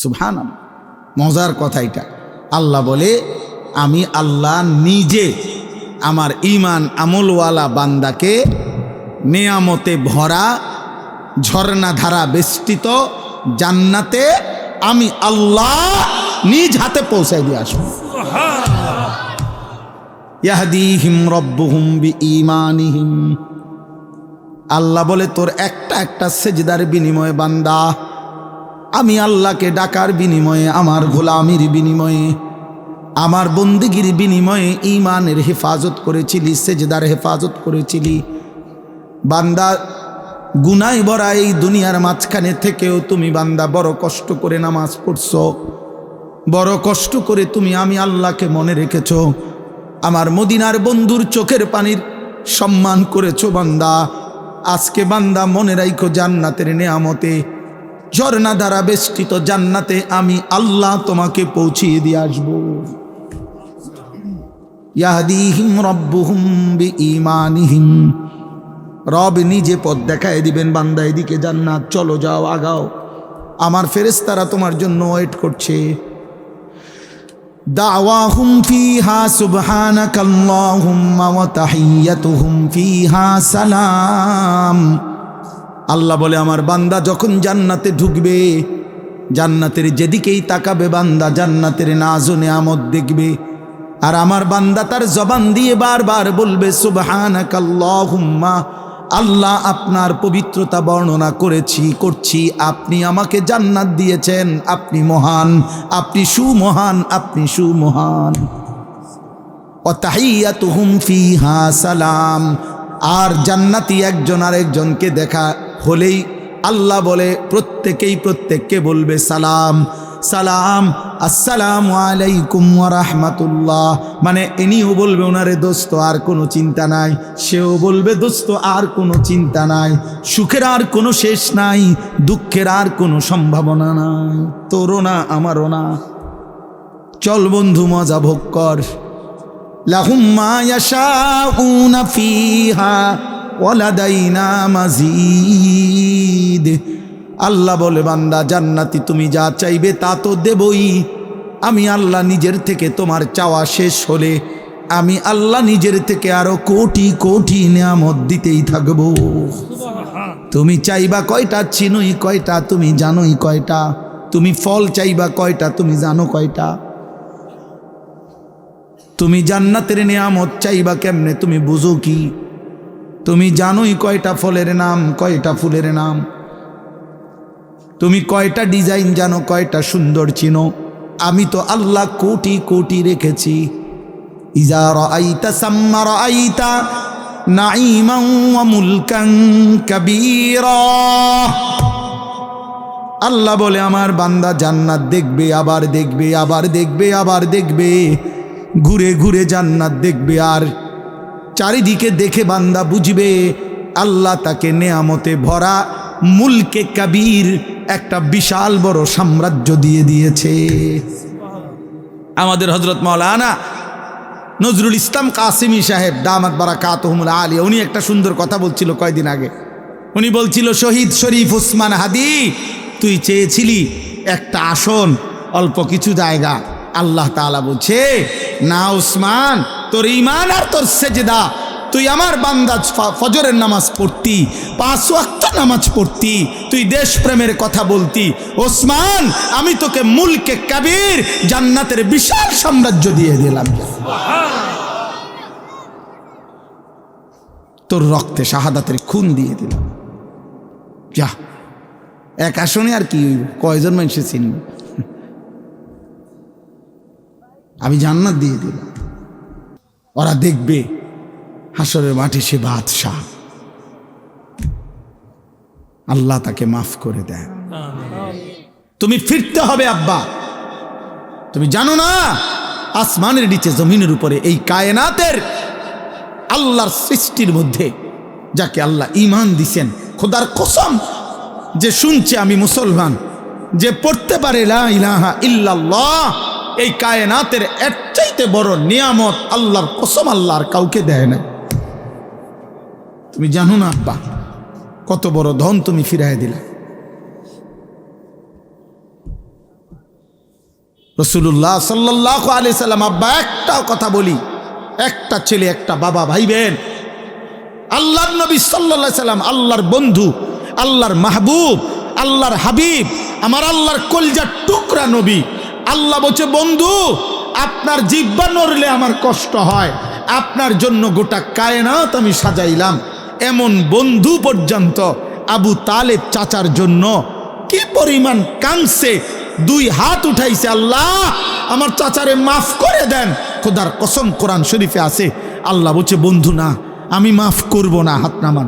সুবহানাল্লাহ, মজার কথা এটা। আল্লাহ বলে আমি আল্লাহ নিজে আমার ঈমান আমলওয়ালা বান্দাকে নেয়ামতে ভরা ঝর্ণাধারা বেষ্টিত জান্নাতে আমি আল্লাহ নিজ হাতে পৌঁছাই দিয়ে আসবো। ইয়াহদিহিম রব্বুহুম বিঈমানিহিম। আল্লাহ বলে তোর একটা একটা সেজদার বিনিময়ে বান্দা, আমি আল্লাহকে ডাকার বিনিময়ে, আমার গোলামির বিনিময়ে, আমার বন্দিগির বিনিময়ে ঈমানের হেফাজত করেছিলি, সেজদার হেফাজত করেছিলি। বান্দা গুনায় ভরা এই দুনিয়ার মাঝখানে থেকেও তুমি বান্দা বড় কষ্ট করে নামাজ পড়ছো, বড় কষ্ট করে তুমি আমি আল্লাহকে মনে রেখেছো, আমার মদিনার বন্ধুর চোখের পানির সম্মান করেছো বান্দা। আজকে বান্দা মনে রাখো জান্নাতের নেয়ামতে ঝর্ণা দ্বারা বেষ্টিত জান্নাতে আমি আল্লাহ তোমাকে পৌঁছিয়ে দিয়ে আসবো। ইয়াহদিহিম রব্বুহুম বিঈমানিহিম। রব নিজে পথ দেখায় দিবেন, বান্দা এদিকে জান্নাত, চলো যাও আগাও, আমার ফেরেশতারা তোমার জন্য ওয়েট করছে। দাওয়াহুম ফিহা সুবহানাকাল্লাহুম্মা ওয়া তাহিয়াতুহুম ফিহা সালাম। আল্লাহ বলে আমার বান্দা যখন জান্নাতে ঢুকবে, জান্নাতের যেদিকেই তাকাবে বান্দা জান্নাতের নাজ ও নেয়ামত দেখবে। আর আমার বান্দা তার জবান দিয়ে বারবার বলবে সুবহানাকাল্লাহুম্মা, আল্লাহ আপনার পবিত্রতা বর্ণনা করছি, আপনি আমাকে জান্নাত দিয়েছেন, আপনি মহান, আপনি সুমহান, আপনি সুমহান। ওয়া তাহিয়াতুহুম ফিহা সালাম। আর জান্নাতি একজন আরেকজনকে দেখা হলেই আল্লাহ বলে প্রত্যেককে বলবে সালাম সালাম, আসসালামু আলাইকুম ওয়া রাহমাতুল্লাহ। মানে ইনিও বলবে ওনারে দোস্ত আর কোনো চিন্তা নাই, সেও বলবে দোস্ত আর কোনো চিন্তা নাই, সুখের আর কোনো শেষ নাই, দুঃখের আর কোনো সম্ভাবনা নাই, তোরও না আমারও না। চল বন্ধু মজা ভোগ কর। লাহুম মা ইয়াশাউনা ফিহা ওয়া লাদাইনা মাজিদ। আল্লাহ বলে বান্দা জান্নাতি তুমি যা চাইবে তা তো দেবই, আমি আল্লাহ নিজের থেকে তোমার চাওয়া শেষ হলে আমি আল্লাহ নিজের থেকে আরো কোটি কোটি নিয়ামত দিতেই থাকবো। তুমি চাইবা কয়টা, চিনোই কয়টা, তুমি জানোই কয়টা। তুমি ফল চাইবা কয়টা, তুমি জানো কয়টা। তুমি জান্নাতের নিয়ামত চাইবা কেমনে, তুমি বুঝো কি? তুমি জানোই কয়টা ফলের নাম, কয়টা ফুলের নাম। তুমি কয়টা ডিজাইন জানো, কয়টা সুন্দর চিনো। আমি তো আল্লাহ কোটি কোটি রেখেছি। ইজা রাআইতা সাম্মা রাআইতা নাঈমান ওয়া মুলকান কাবীরা। আল্লাহ বলে আমার বান্দা জান্নাত দেখবে, আবার দেখবে, আবার দেখবে, আবার দেখবে, ঘুরে ঘুরে জান্নাত দেখবে। আর চারিদিকে দেখে বান্দা বুঝবে আল্লাহ তাকে নেয়ামতে ভরা মুলকে কাবীর একটা বিশাল বড় সাম্রাজ্য দিয়ে দিয়েছে। আমাদের হযরত মাওলানা নজরুল ইসলাম কাসিমি সাহেব দামাত বারাকাতুহুমুল আলিয়া, উনি একটা সুন্দর কথা বলছিল কয়েকদিন আগে। উনি বলছিল, শহীদ শরীফ ওসমান হাদি, তুই চেয়েছিলি একটা আসন, অল্প কিছু জায়গা। আল্লাহ তাআলা বলছে, না ওসমান, তোর ঈমান আর তোর সেজদা, তুই আমার বান্দা ফজরের নামাজ পড়তি, 5 ওয়াক্ত নামাজ পড়তি, তুই দেশপ্রেমের কথা বলতি, ওসমান আমি তোকে মুলকে কাবীর জান্নাতের বিশাল সাম্রাজ্য দিয়ে দিলাম। তোর রক্তে শাহাদাতের খুন দিয়ে দিলাম। যা, এক আসনে আর কি কয়জন মানুষ চিনবে, আমি জান্নাত দিয়ে দিলাম। ওরা দেখবে হাসরের মাঠে সে বাদশাহ, আল্লাহ তাকে মাফ করে দেয়। তুমি ফিরতে হবে আব্বা। তুমি জানো না আসমানের নিচে জমিনের উপরে এই কায়নাতের আল্লাহর সৃষ্টির মধ্যে যাকে আল্লাহ ঈমান দিছেন, খোদার কসম, যে শুনছে আমি মুসলমান, যে পড়তে পারে লা ইলাহা ইল্লাল্লাহ, এই কায়নাতের এর চাইতে বড় নিয়ামত আল্লাহর কসম আল্লাহর কাউকে দেয় না। তুমি জানো না আব্বা কত বড় ধন তুমি ফিরাই দিলে। রাসূলুল্লাহ সাল্লাল্লাহু আলাইহি সাল্লাম, আব্বা একটা কথা বলি, একটা ছেলে একটা বাবা, ভাইবেন, আল্লাহর নবী সাল্লাল্লাহু আলাইহি সাল্লাম আল্লাহর বন্ধু, আল্লাহর মাহবুব, আল্লাহর হাবিব, আমার আল্লাহর কলিজার টুকরা নবী। আল্লাহ বলছে, বন্ধু আপনার জিহ্বা নড়লে আমার কষ্ট হয়, আপনার জন্য গোটা কায়নাত আমি সাজাইলাম। এমন বন্ধু পর্যন্ত আবু তালেব চাচার জন্য কি পরিমাণ কাঁদছে, 2 হাত উঠাইছে, আল্লাহ আমার চাচারে মাফ করে দেন। খোদার কসম, কোরআন শরীফে আছে, আল্লাহ বলছে বন্ধু না, আমি মাফ করব না, হাত নামান,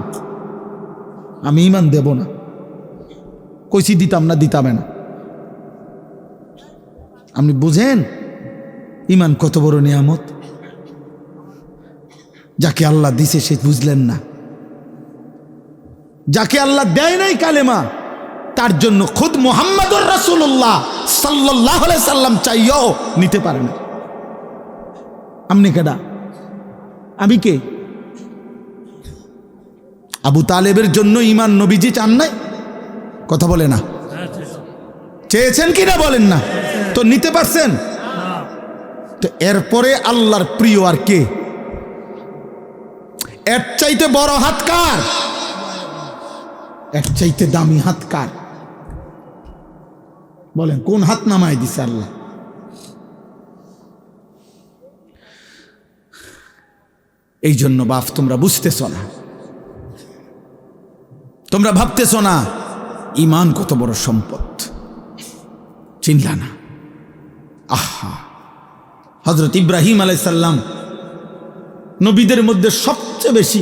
আমি ঈমান দেব না। কইছি দিতাম না, দিতাম না। আপনি বুঝেন ঈমান কত বড় নিয়ামত, যাকে আল্লাহ দিছে সে বুঝলেন না। যাকে আল্লাহ দেয় নাই কালেমা, তার জন্য খুদ মুহাম্মদুর রাসূলুল্লাহ সাল্লাল্লাহু আলাইহি সাল্লাম চাইও নিতে পারে না। আপনি কেডা? আমি কে? আবু তালেবের জন্য ঈমান নবীজি চান নাই? কথা বলে না, চেয়েছেন কিনা বলেন না, তো নিতে পারছেন? তো এরপরে আল্লাহর প্রিয় আর কে? এর চাইতে বড় হাত কার? এর চাইতে দামি হাত কার? বলেন, কোন হাত নামায় দিছে আল্লাহ? এই জন্য বাপ, তোমরা বুঝতেছ না, তোমরা ভাবতেছ না ঈমান কত বড় সম্পদ, চিনলা না। আহা, হযরত ইব্রাহিম আলাইহিস সালাম নবীদের মধ্যে সবচেয়ে বেশি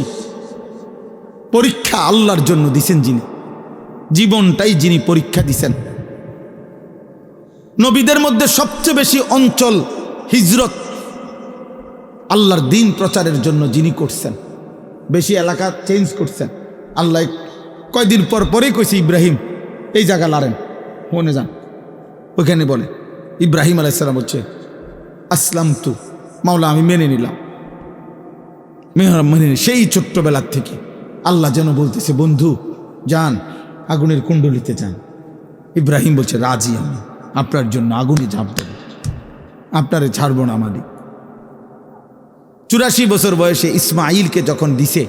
পরীক্ষা আল্লাহর জন্য দিছেন, যিনি জীবনটাই যিনি পরীক্ষা দিছেন। নবীদের মধ্যে সবচেয়ে বেশি অঞ্চল হিজরত আল্লাহর দ্বীন প্রচারের জন্য যিনি করছেন, বেশি এলাকা চেঞ্জ করছেন। আল্লাহ কয়দিন পর পরেই কইছে, ইব্রাহিম এই জায়গা লারেন, মনে যান, ওইখানে বলে ইব্রাহিম আলাইহিস সালাম হচ্ছে আসলামতু, মাওলা আমি মেনে নিলাম, মেনে সেই ছোট্টবেলার থেকে আল্লাহ যেন বলতেছে, বন্ধু যান আগুনের কুণ্ডলিতে যান। ইব্রাহিম বলছে, রাজি, আমি আপনার জন্য আগুনে ঝাঁপ দেব, আপনারে ছাড়ব না মালিক। 84 বছর বয়সে ইসমাইলকে যখন দিছে,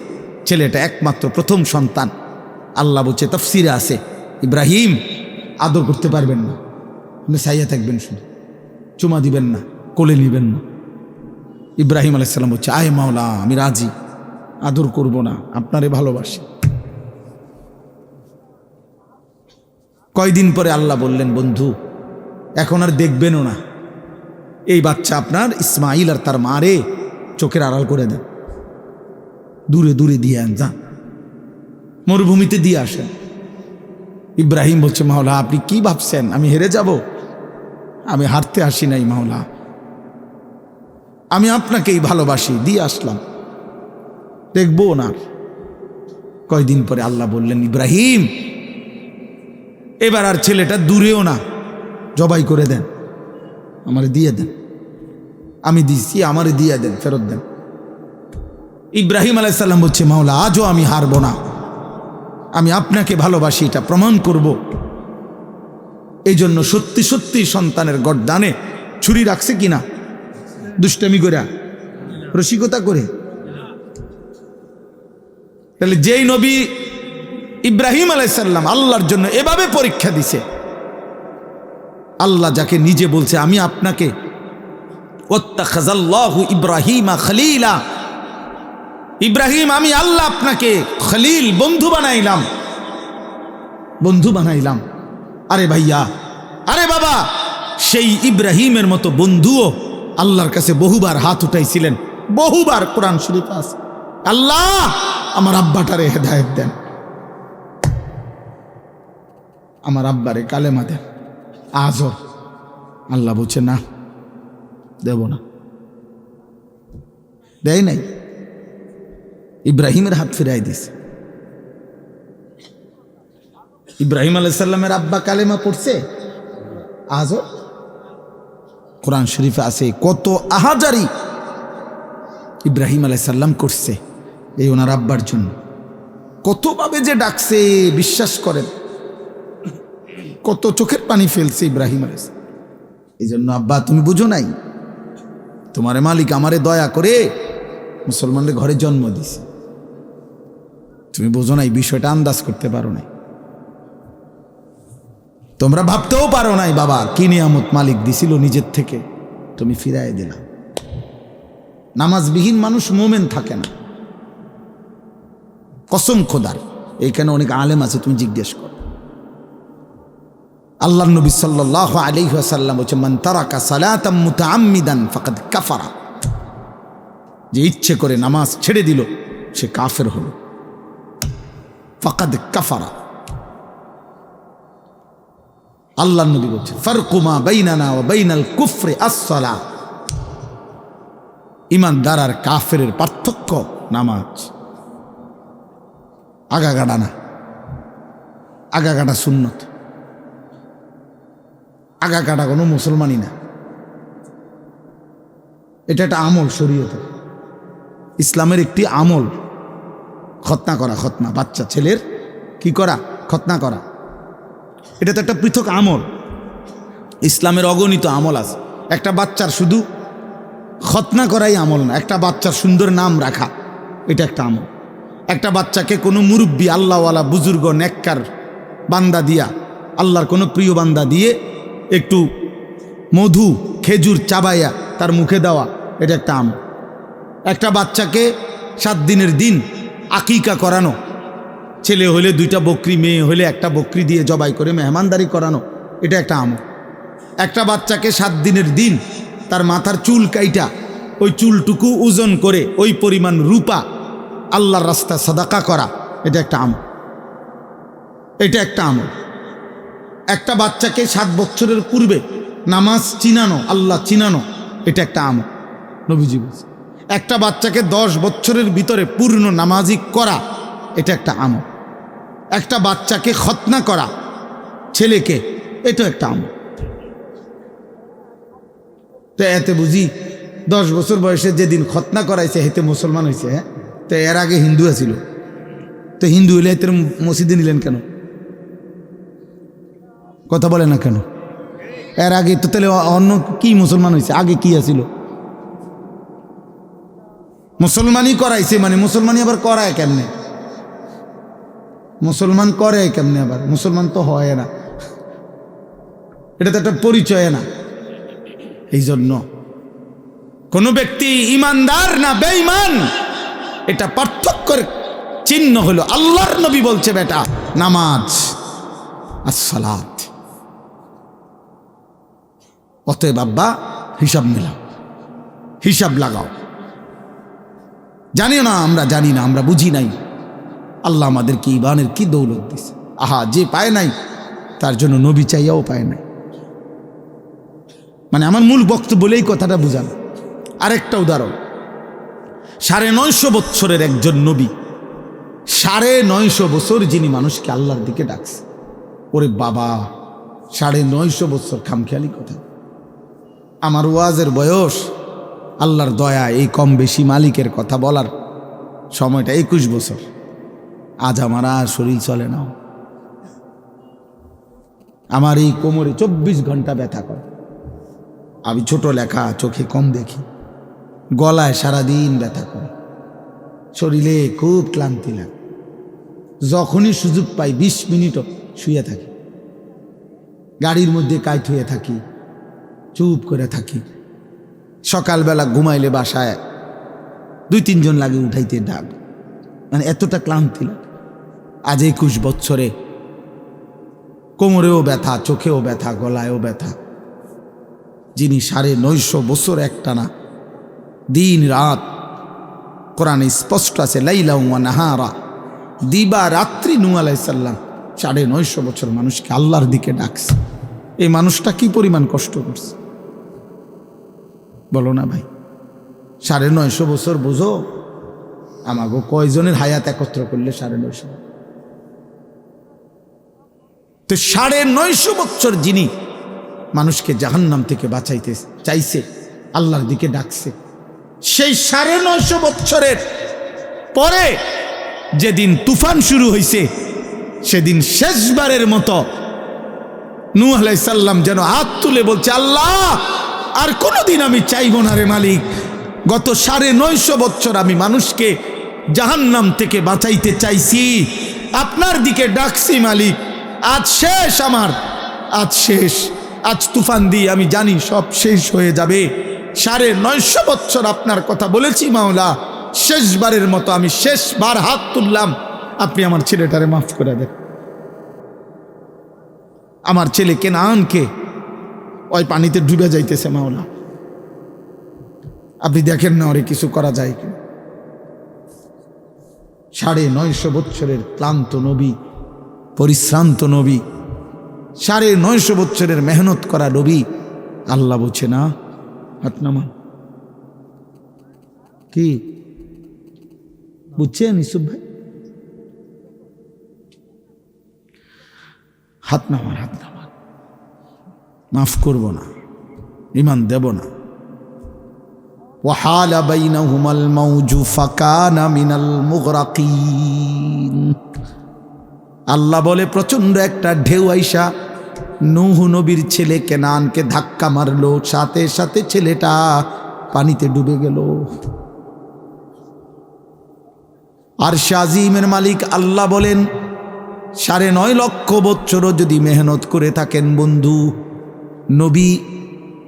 ছেলেটা একমাত্র প্রথম সন্তান, আল্লাহ বলছে, তাফসিরে আছে, ইব্রাহিম আদর করতে পারবেন না, আপনি সাইয়া থাকবেন, শুধু চুমা দিবেন না, কোলে নিবেন না। ইব্রাহিম আলাইহিস সালাম বলছে, আয় মাওলা আমি রাজি, আদর করব না, আপনারে ভালোবাসি। কয়দিন পরে আল্লাহ বললেন, বন্ধু এখন আর দেখবেনও না, এই বাচ্চা আপনার ইসমাইল আর তার মারে চোখের আড়াল করে দেন, দূরে দূরে দিয়ে আন, যান মরুভূমিতে দিয়ে আসেন। ইব্রাহিম বলছে, মাওলা আপনি কি ভাবছেন আমি হেরে যাব? আমি হারতে আসি নাই মাওলা, আমি আপনাকেই ভালোবাসি, দিয়ে আসলাম, দেখবো না। কয়দিন পরে আল্লাহ বললেন, ইব্রাহিম এবার আর ছেলেটা দূরেও না, জবাই করে দেন, আমারে দিয়ে দেন, আমি দিছি, আমারে দিয়ে দেন, ফেরত দেন। ইব্রাহিম আলাইহিস সালাম বলছে, মাওলা আজও আমি হারবো না, আমি আপনাকে ভালোবাসি, এটা প্রমাণ করব। এই জন্য সত্যি সত্যি সন্তানের গর্দানে ছুরি রাখছে কিনা, দুষ্টামি করে, রসিকতা করে। তাহলে যেই নবী ইব্রাহিম আলাইহিস সালাম আল্লাহর জন্য এভাবে পরীক্ষা দিছে, আল্লাহ যাকে নিজে বলছে, আমি আপনাকে ওয়াত্তাখাযাল্লাহু ইব্রাহিমা খলিলা, ইব্রাহিম আমি আল্লাহ আপনাকে খলিল, বন্ধু বানাইলাম, বন্ধু বানাইলাম। আরে ভাইয়া, আরে বাবা, সেই ইব্রাহিমের মতো বন্ধুও আল্লাহর কাছে বহুবার হাত উঠাইছিলেন, বহুবার। কোরআন শরীফ আছে, আল্লাহ আমার আব্বাটারে হেদায়েত দেন, আমার আব্বারে কালেমা দেন। আজও আল্লাহ বলছে, না দেব না, দেয় নাই, ইব্রাহিমের হাত ফিরাই দিছে। ইব্রাহিম আলাইহিস সালামের আব্বা কালেমা পড়ছে, আজও কোরআন শরীফে আছে কত আহাজারি ইব্রাহিম আলাইহিস সালাম করছে এই ওনার আব্বার জন্য, কতভাবে যে ডাকছে বিশ্বাস করেন, কত চোখের পানি ফেলছে ইব্রাহিম আলাইহিস সালাম। এই জন্য আব্বা তুমি বুঝো নাই, তোমারে মালিক আমারে দয়া করে মুসলমানদের ঘরে জন্ম দিছে, তুমি বুঝো নাই, বিষয়টা আন্দাজ করতে পারো নাই, তোমরা ভাবতেও পারো নাই বাবা কি নিয়ামত মালিক দিছিল নিজের থেকে, তুমি ফিরাই দিলা। নামাজবিহীন মানুষ মোমেন থাকে না, কসম খোদার। এইখানে অনেক আলেম আছে, তুমি জিজ্ঞেস করো। আল্লাহ নবী সাল্লাল্লাহু আলাইহি ওয়াসাল্লাম বলেছেন, মান তারাকা সালাতাম মুতাআম্মিদান ফাকাদ কাফারা, যে ইচ্ছে করে নামাজ ছেড়ে দিল সে কাফের হলো। ফাকাদ কাফারা। আল্লাহ নবী বলছেন, ফারকু মা বাইনানা ওয়া বাইনাল কুফরি আস-সালাহ, ইমানদার আর কাফেরের পার্থক্য নামাজ। আগাগাড়া না, আগাগাড়া সুন্নত, আগাগাড়া কোনো মুসলমানই না, এটা একটা আমল শরীয়তের, ইসলামের একটি আমল। খতনা করা, খতনা বাচ্চা ছেলের কি করা, খতনা করা, এটা তো একটা পৃথক আমল। ইসলামের অগণিত আমল আছে, একটা বাচ্চার শুধু খতনা করাই আমল না, একটা বাচ্চার সুন্দর নাম রাখা এটা একটা আমল। একটা বাচ্চাকে কোনো মুরব্বী আল্লাহওয়ালা বুজুর্গ নেককার বান্দা দিয়া, আল্লাহর কোনো প্রিয় বান্দা দিয়ে একটু মধু খেজুর চাবাইয়া তার মুখে দেওয়া, এটা একটা আমল। একটা বাচ্চাকে 7 দিনের দিন আকিকা করানো, ছেলে হলে 2টা বকরি, মেয়ে হলে 1টা বকরি দিয়ে জবাই করে মেহমানদারি করানো, এটা একটা আমল। একটা বাচ্চাকে 7 দিনের দিন তার মাথার চুল কাইটা ওই চুলটুকু ওজন করে ওই পরিমাণ রূপা আল্লাহর রাস্তায় সাদাকা করা, এটা একটা আমল, এটা একটা আমল। একটা বাচ্চাকে 7 বছরের পূর্বে নামাজ চিনানো, আল্লাহ চিনানো, এটা একটা আমল, নবীজি বলছে। একটা বাচ্চাকে 10 বছরের ভিতরে পূর্ণ নামাজি করা, এটা একটা আমল। একটা বাচ্চাকে খতনা করা ছেলেকে, এটা একটা আমল। তো এতে বুঝি 10 বছর বয়সে যেদিন খতনা করাইছে হেতে মুসলমান হয়েছে। হ্যাঁ, তো এর আগে হিন্দু আছিল, তো হিন্দু হইলে হেতের মসজিদে নিলেন কেন? কথা বলে না কেন? এর আগে তো তাহলে অন্য কি মুসলমান হয়েছে, আগে কি আছিল? মুসলমানই করাইছে, মানে মুসলমানই আবার করায় কেমনে? মুসলমান করে কেমনে আবার? মুসলমান তো হয় না, এটা তো একটা পরিচয় না। এই জন্য কোন ব্যক্তি ইমানদার না বেঈমান, এটা পার্থক্যের চিহ্ন হলো আল্লাহর নবী বলছে, বেটা নামাজ as-সালাত। অতএব আব্বা হিসাব মিলাও, হিসাব লাগাও। জানি না, আমরা জানি না, আমরা বুঝি নাই আল্লাহ আমাদেরকে ইমানের কি দৌলত দিছে। আহা, যে পায় নাই তার জন্য নবী চাইয়াও পায় নাই। মানে আমার মূল বক্তব্য বলেই কথাটা বুঝান। আরেকটা উদাহরণ, 950 বছরের একজন নবী, 950 বছর যিনি মানুষকে আল্লাহর দিকে ডাকছে। ওরে বাবা, 950 বছর খামখেয়ালি কথা। আমার ওয়াজের বয়স, আল্লাহর দয়া, এই কম বেশি মালিকের কথা বলার সময়টা 21 বছর। আজ আমার আর শরীর চলে না, আমার এই কোমরে 24 ঘন্টা ব্যথা করে। আমি ছোট লেখা, চোখে কম দেখি, গলায় সারাদিন ব্যথা করে, শরীরে খুব ক্লান্তি লাগে। যখনই সুযোগ পাই 20 মিনিটও শুয়ে থাকি, গাড়ির মধ্যে কাইট হয়ে থাকি, চুপ করে থাকি। সকালবেলা ঘুমাইলে বাসায় 2-3 জন লাগে উঠাইতে, ডাক, মানে এতটা ক্লান্তি লাগে। আজ 21 বছরে কোমরেও ব্যথা, চোখেও ব্যথা, গলায়ও ব্যথা। যিনি 950 বছর একটানা দিন রাত, কোরআনে স্পষ্ট আছে, লাইলা ওয়া নাহারা, দিবা রাত্রি নূহ আলাইহিস সালাম 950 বছর মানুষকে আল্লাহর দিকে ডাকছে। এই মানুষটা কি পরিমাণ কষ্ট করছে বলো না ভাই? 950 বছর বোঝো, আমাগো কয়জনের হায়াত একত্র করলে 950। তো 950 বছর যিনি মানুষকে জাহান্নাম থেকে বাঁচাইতে চাইছে, আল্লাহর দিকে ডাকছে, সেই 950 বছরের পরে যেদিন তুফান শুরু হয়েছে, সেদিন শেষবারের মতো নূহ আলাইহিস সালাম যেন হাত তুলে বলছে, আল্লাহ আর কোনোদিন আমি চাইব না রে মালিক, গত 950 বছর আমি মানুষকে জাহান্নাম থেকে বাঁচাইতে চাইছি, আপনার দিকে ডাকছি মালিক, আজ শেষ, আমার আজ শেষ, আজ তুফান দিয়ে আমি জানি সব শেষ হয়ে যাবে, 950 বছর আপনার কথা বলেছি মাওলা, শেষবারের মতো আমি শেষবার হাত তুললাম, আপনি আমার ছেলেটারে মাফ করে দেন। আমার ছেলে কেনানকে ওই পানিতে ডুবে যাইতেছে মাওলা, আপনি দেখেন না ওরে কিছু করা যায় কি? 950 বছরের ক্লান্ত নবী, পরিশ্রান্ত নবী, 950 বছরের মেহনত করা নবী, আল্লাহ বলছে না হাত নামান। কি বুঝছেন ইসুফ ভাই? হাত নামান, হাত নামান, মাফ করব না, ইমান দেব না। وحال بينهما الموج فكان من المغرقين। আল্লাহ বলে প্রচন্ড একটা ঢেউ আইসা নূহ নবীর ছেলে কেনানকে ধাক্কা মারলো, সাথে সাথে ছেলেটা পানিতে ডুবে গেল। আর শাজিমের মালিক আল্লাহ বলেন 9.5 লক্ষ বছরও যদি মেহনত করে থাকেন বন্ধু নবী,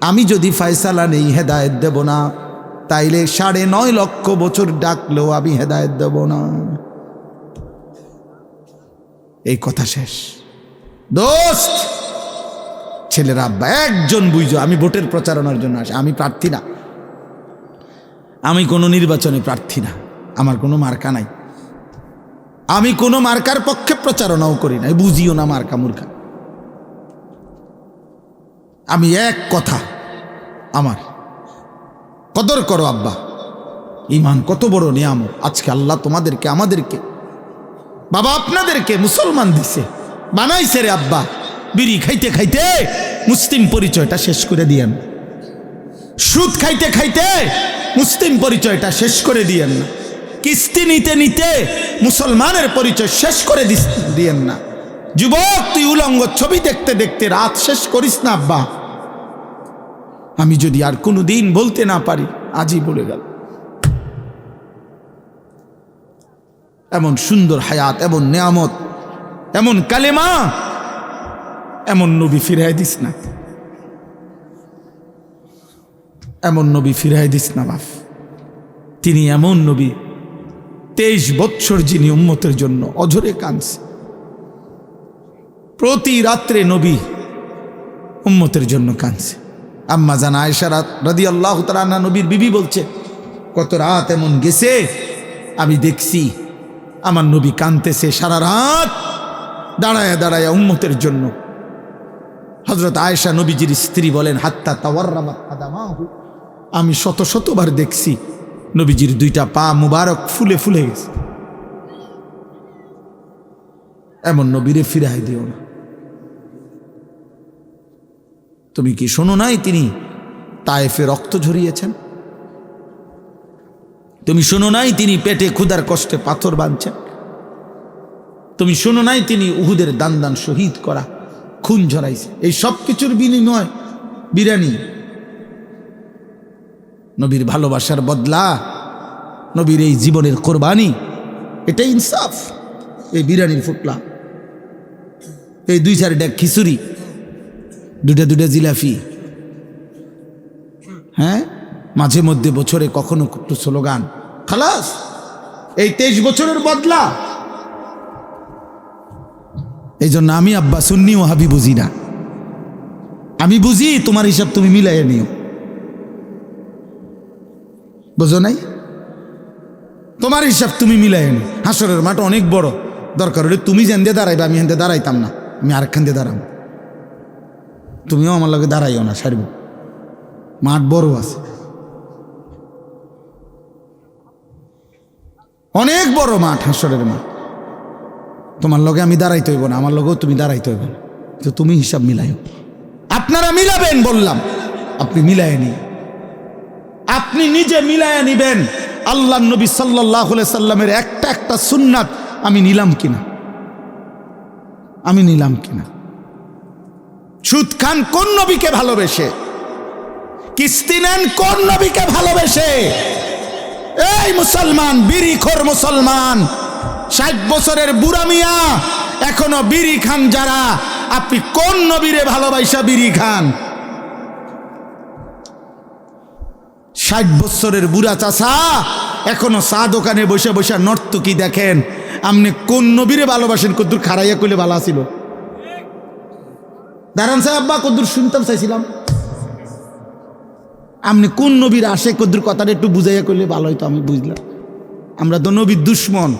আমি যদি ফয়সালা নেই হেদায়েত দেব না, তাইলে 9.5 লক্ষ বছর ডাকলেও আমি হেদায়েত দেব না। এই কথা শেষ। দোস্ত ছেলেরা আব্বা একজন বুঝো, আমি ভোটের প্রচারণার জন্য আসি, আমি প্রার্থী না, আমি কোনো নির্বাচনে প্রার্থী না, আমার কোনো মার্কা নাই, আমি কোনো মার্কার পক্ষে প্রচারণাও করি না, বুঝিও না মার্কা মূর্খা। আমি এক কথা, আমার কদর করো আব্বা, ঈমান কত বড় নিয়ামত। আজকে আল্লাহ তোমাদেরকে, আমাদেরকে, বাবা আপনাদেরকে মুসলমান দিছে, বানাইছে রে আব্বা। বিড়ি খাইতে খাইতে মুসলিম পরিচয়টা শেষ করে দিয়েন, সুদ খাইতে খাইতে মুসলিম পরিচয়টা শেষ করে দিয়েন না, কিস্তি নিতে নিতে মুসলমানের পরিচয় শেষ করে দিয়েন না। যুবক তুই উলঙ্গ ছবি দেখতে দেখতে রাত শেষ করিস না আব্বা। আমি যদি আর কোনো দিন বলতে না পারি, আজই বলে গেল। এমন সুন্দর হায়াত, এমন নিয়ামত, এমন কালেমা, এমন নবী ফিরাই দিস না, এমন নবী ফিরাই দিস না বাপ। তিনি এমন নবী 23 বছর যিনি উম্মতের জন্য অঝরে কাঁদছে, প্রতি রাত্রে নবী উম্মতের জন্য কাঁদছে। আম্মা জান আয়েশা রাদিয়াল্লাহু তাআলা আনহা নবীর বিবি বলছে, কত রাত এমন গেছে আমি দেখছি আমার নবী কাঁদতেছে সারা রাত দাঁড়ায় দাঁড়ায় উম্মতের জন্য। হযরত আয়েশা নবীজির স্ত্রী বলেন, হাত্তা তাওয়াররামাত কাদামাহু, আমি শত শতবার দেখছি নবীজির 2টা পা মুবারক ফুলে ফুলে গেছে। এমন নবীরে ফিরাই দিও না। তুমি কি শোনো নাই তিনি তায়েফে রক্ত ঝরিয়েছেন? তুমি শোনো নাই তিনি পেটে ক্ষুধার কষ্টে পাথর বাঁধছেন? তুমি শোনো নাই তিনি উহুদের দান দান শহীদ করা, খুন ঝরাইছে? এই সব কিছুর বিনিময় বিরানি, নবীর ভালোবাসার বদলা, নবীর এই জীবনের কোরবানি, এটাই ইনসাফ। এই বিরানির ফুটলা, এই 2-4 ডেক খিচুড়ি, 2টা জিলাপি, হ্যাঁ, মাঝে মধ্যে বছরে কখনো একটু স্লোগান, খালাস, এই 23 বছরের বদলা। এই জন্য আমি আব্বা সুন্নি ও হাবি বুঝি না, আমি বুঝি তোমার হিসাব তুমি মিলাইয়া নিও, বুঝো নাই? তোমার হিসাব তুমি মিলাইয়া নিও। হাসরের মাঠ অনেক বড়, দরকার হলে তুমি যেন দিয়ে দাঁড়াইবে, আমি হেন দিয়ে দাঁড়াইতাম না, আমি আরেকখান দিয়ে দাঁড়াবো, তুমিও আমার লগে দাঁড়াইও না, সারব। মাঠ বড় আছে, অনেক বড় মাঠ, হাসরের মাঠ। তোমার লগে আমি দাঁড়াইতে হইব না, আমার লগেও তুমি দাঁড়াইতে হইব না, তো তুমি হিসাব মিলাইও। আপনারা মিলাবেন বললাম, আপনি মিলাইয়া নিন, আপনি নিজে মিলাইয়া নিবেন। আল্লাহ নবী সাল্লাল্লাহু আলাইহি সাল্লামের একটা একটা সুন্নাত আমি নিলাম কিনা, আমি নিলাম কিনা। সুদ খান কোন নবীকে ভালোবেসে? কিস্তি নেন কোন নবীকে ভালোবেসে? এই মুসলমান, বিড়িখোর মুসলমান, 60 বছরের বুড়া মিয়া এখনো বিড়ি খান যারা, আপনি কোন নবীরে ভালোবাসা বিড়ি খান? 60 বছরের বুড়া চাচা এখনো চা দোকানে বসে বসে নর্তকী দেখেন, আপনি কোন নবীরে ভালোবাসেন? কদ্দুর খারাইয়া কইলে ভালো ছিল। দাঁড়ান সাহেব, আব্বা কদ্দুর শুনতাম চাইছিলাম। আপনি কোন নবীর আশেক? কদ্দুর কথাটা একটু বুঝাইয়া করলে ভালো হইতো, আমি বুঝলাম। আমরা তো নবীর দুশ্মন,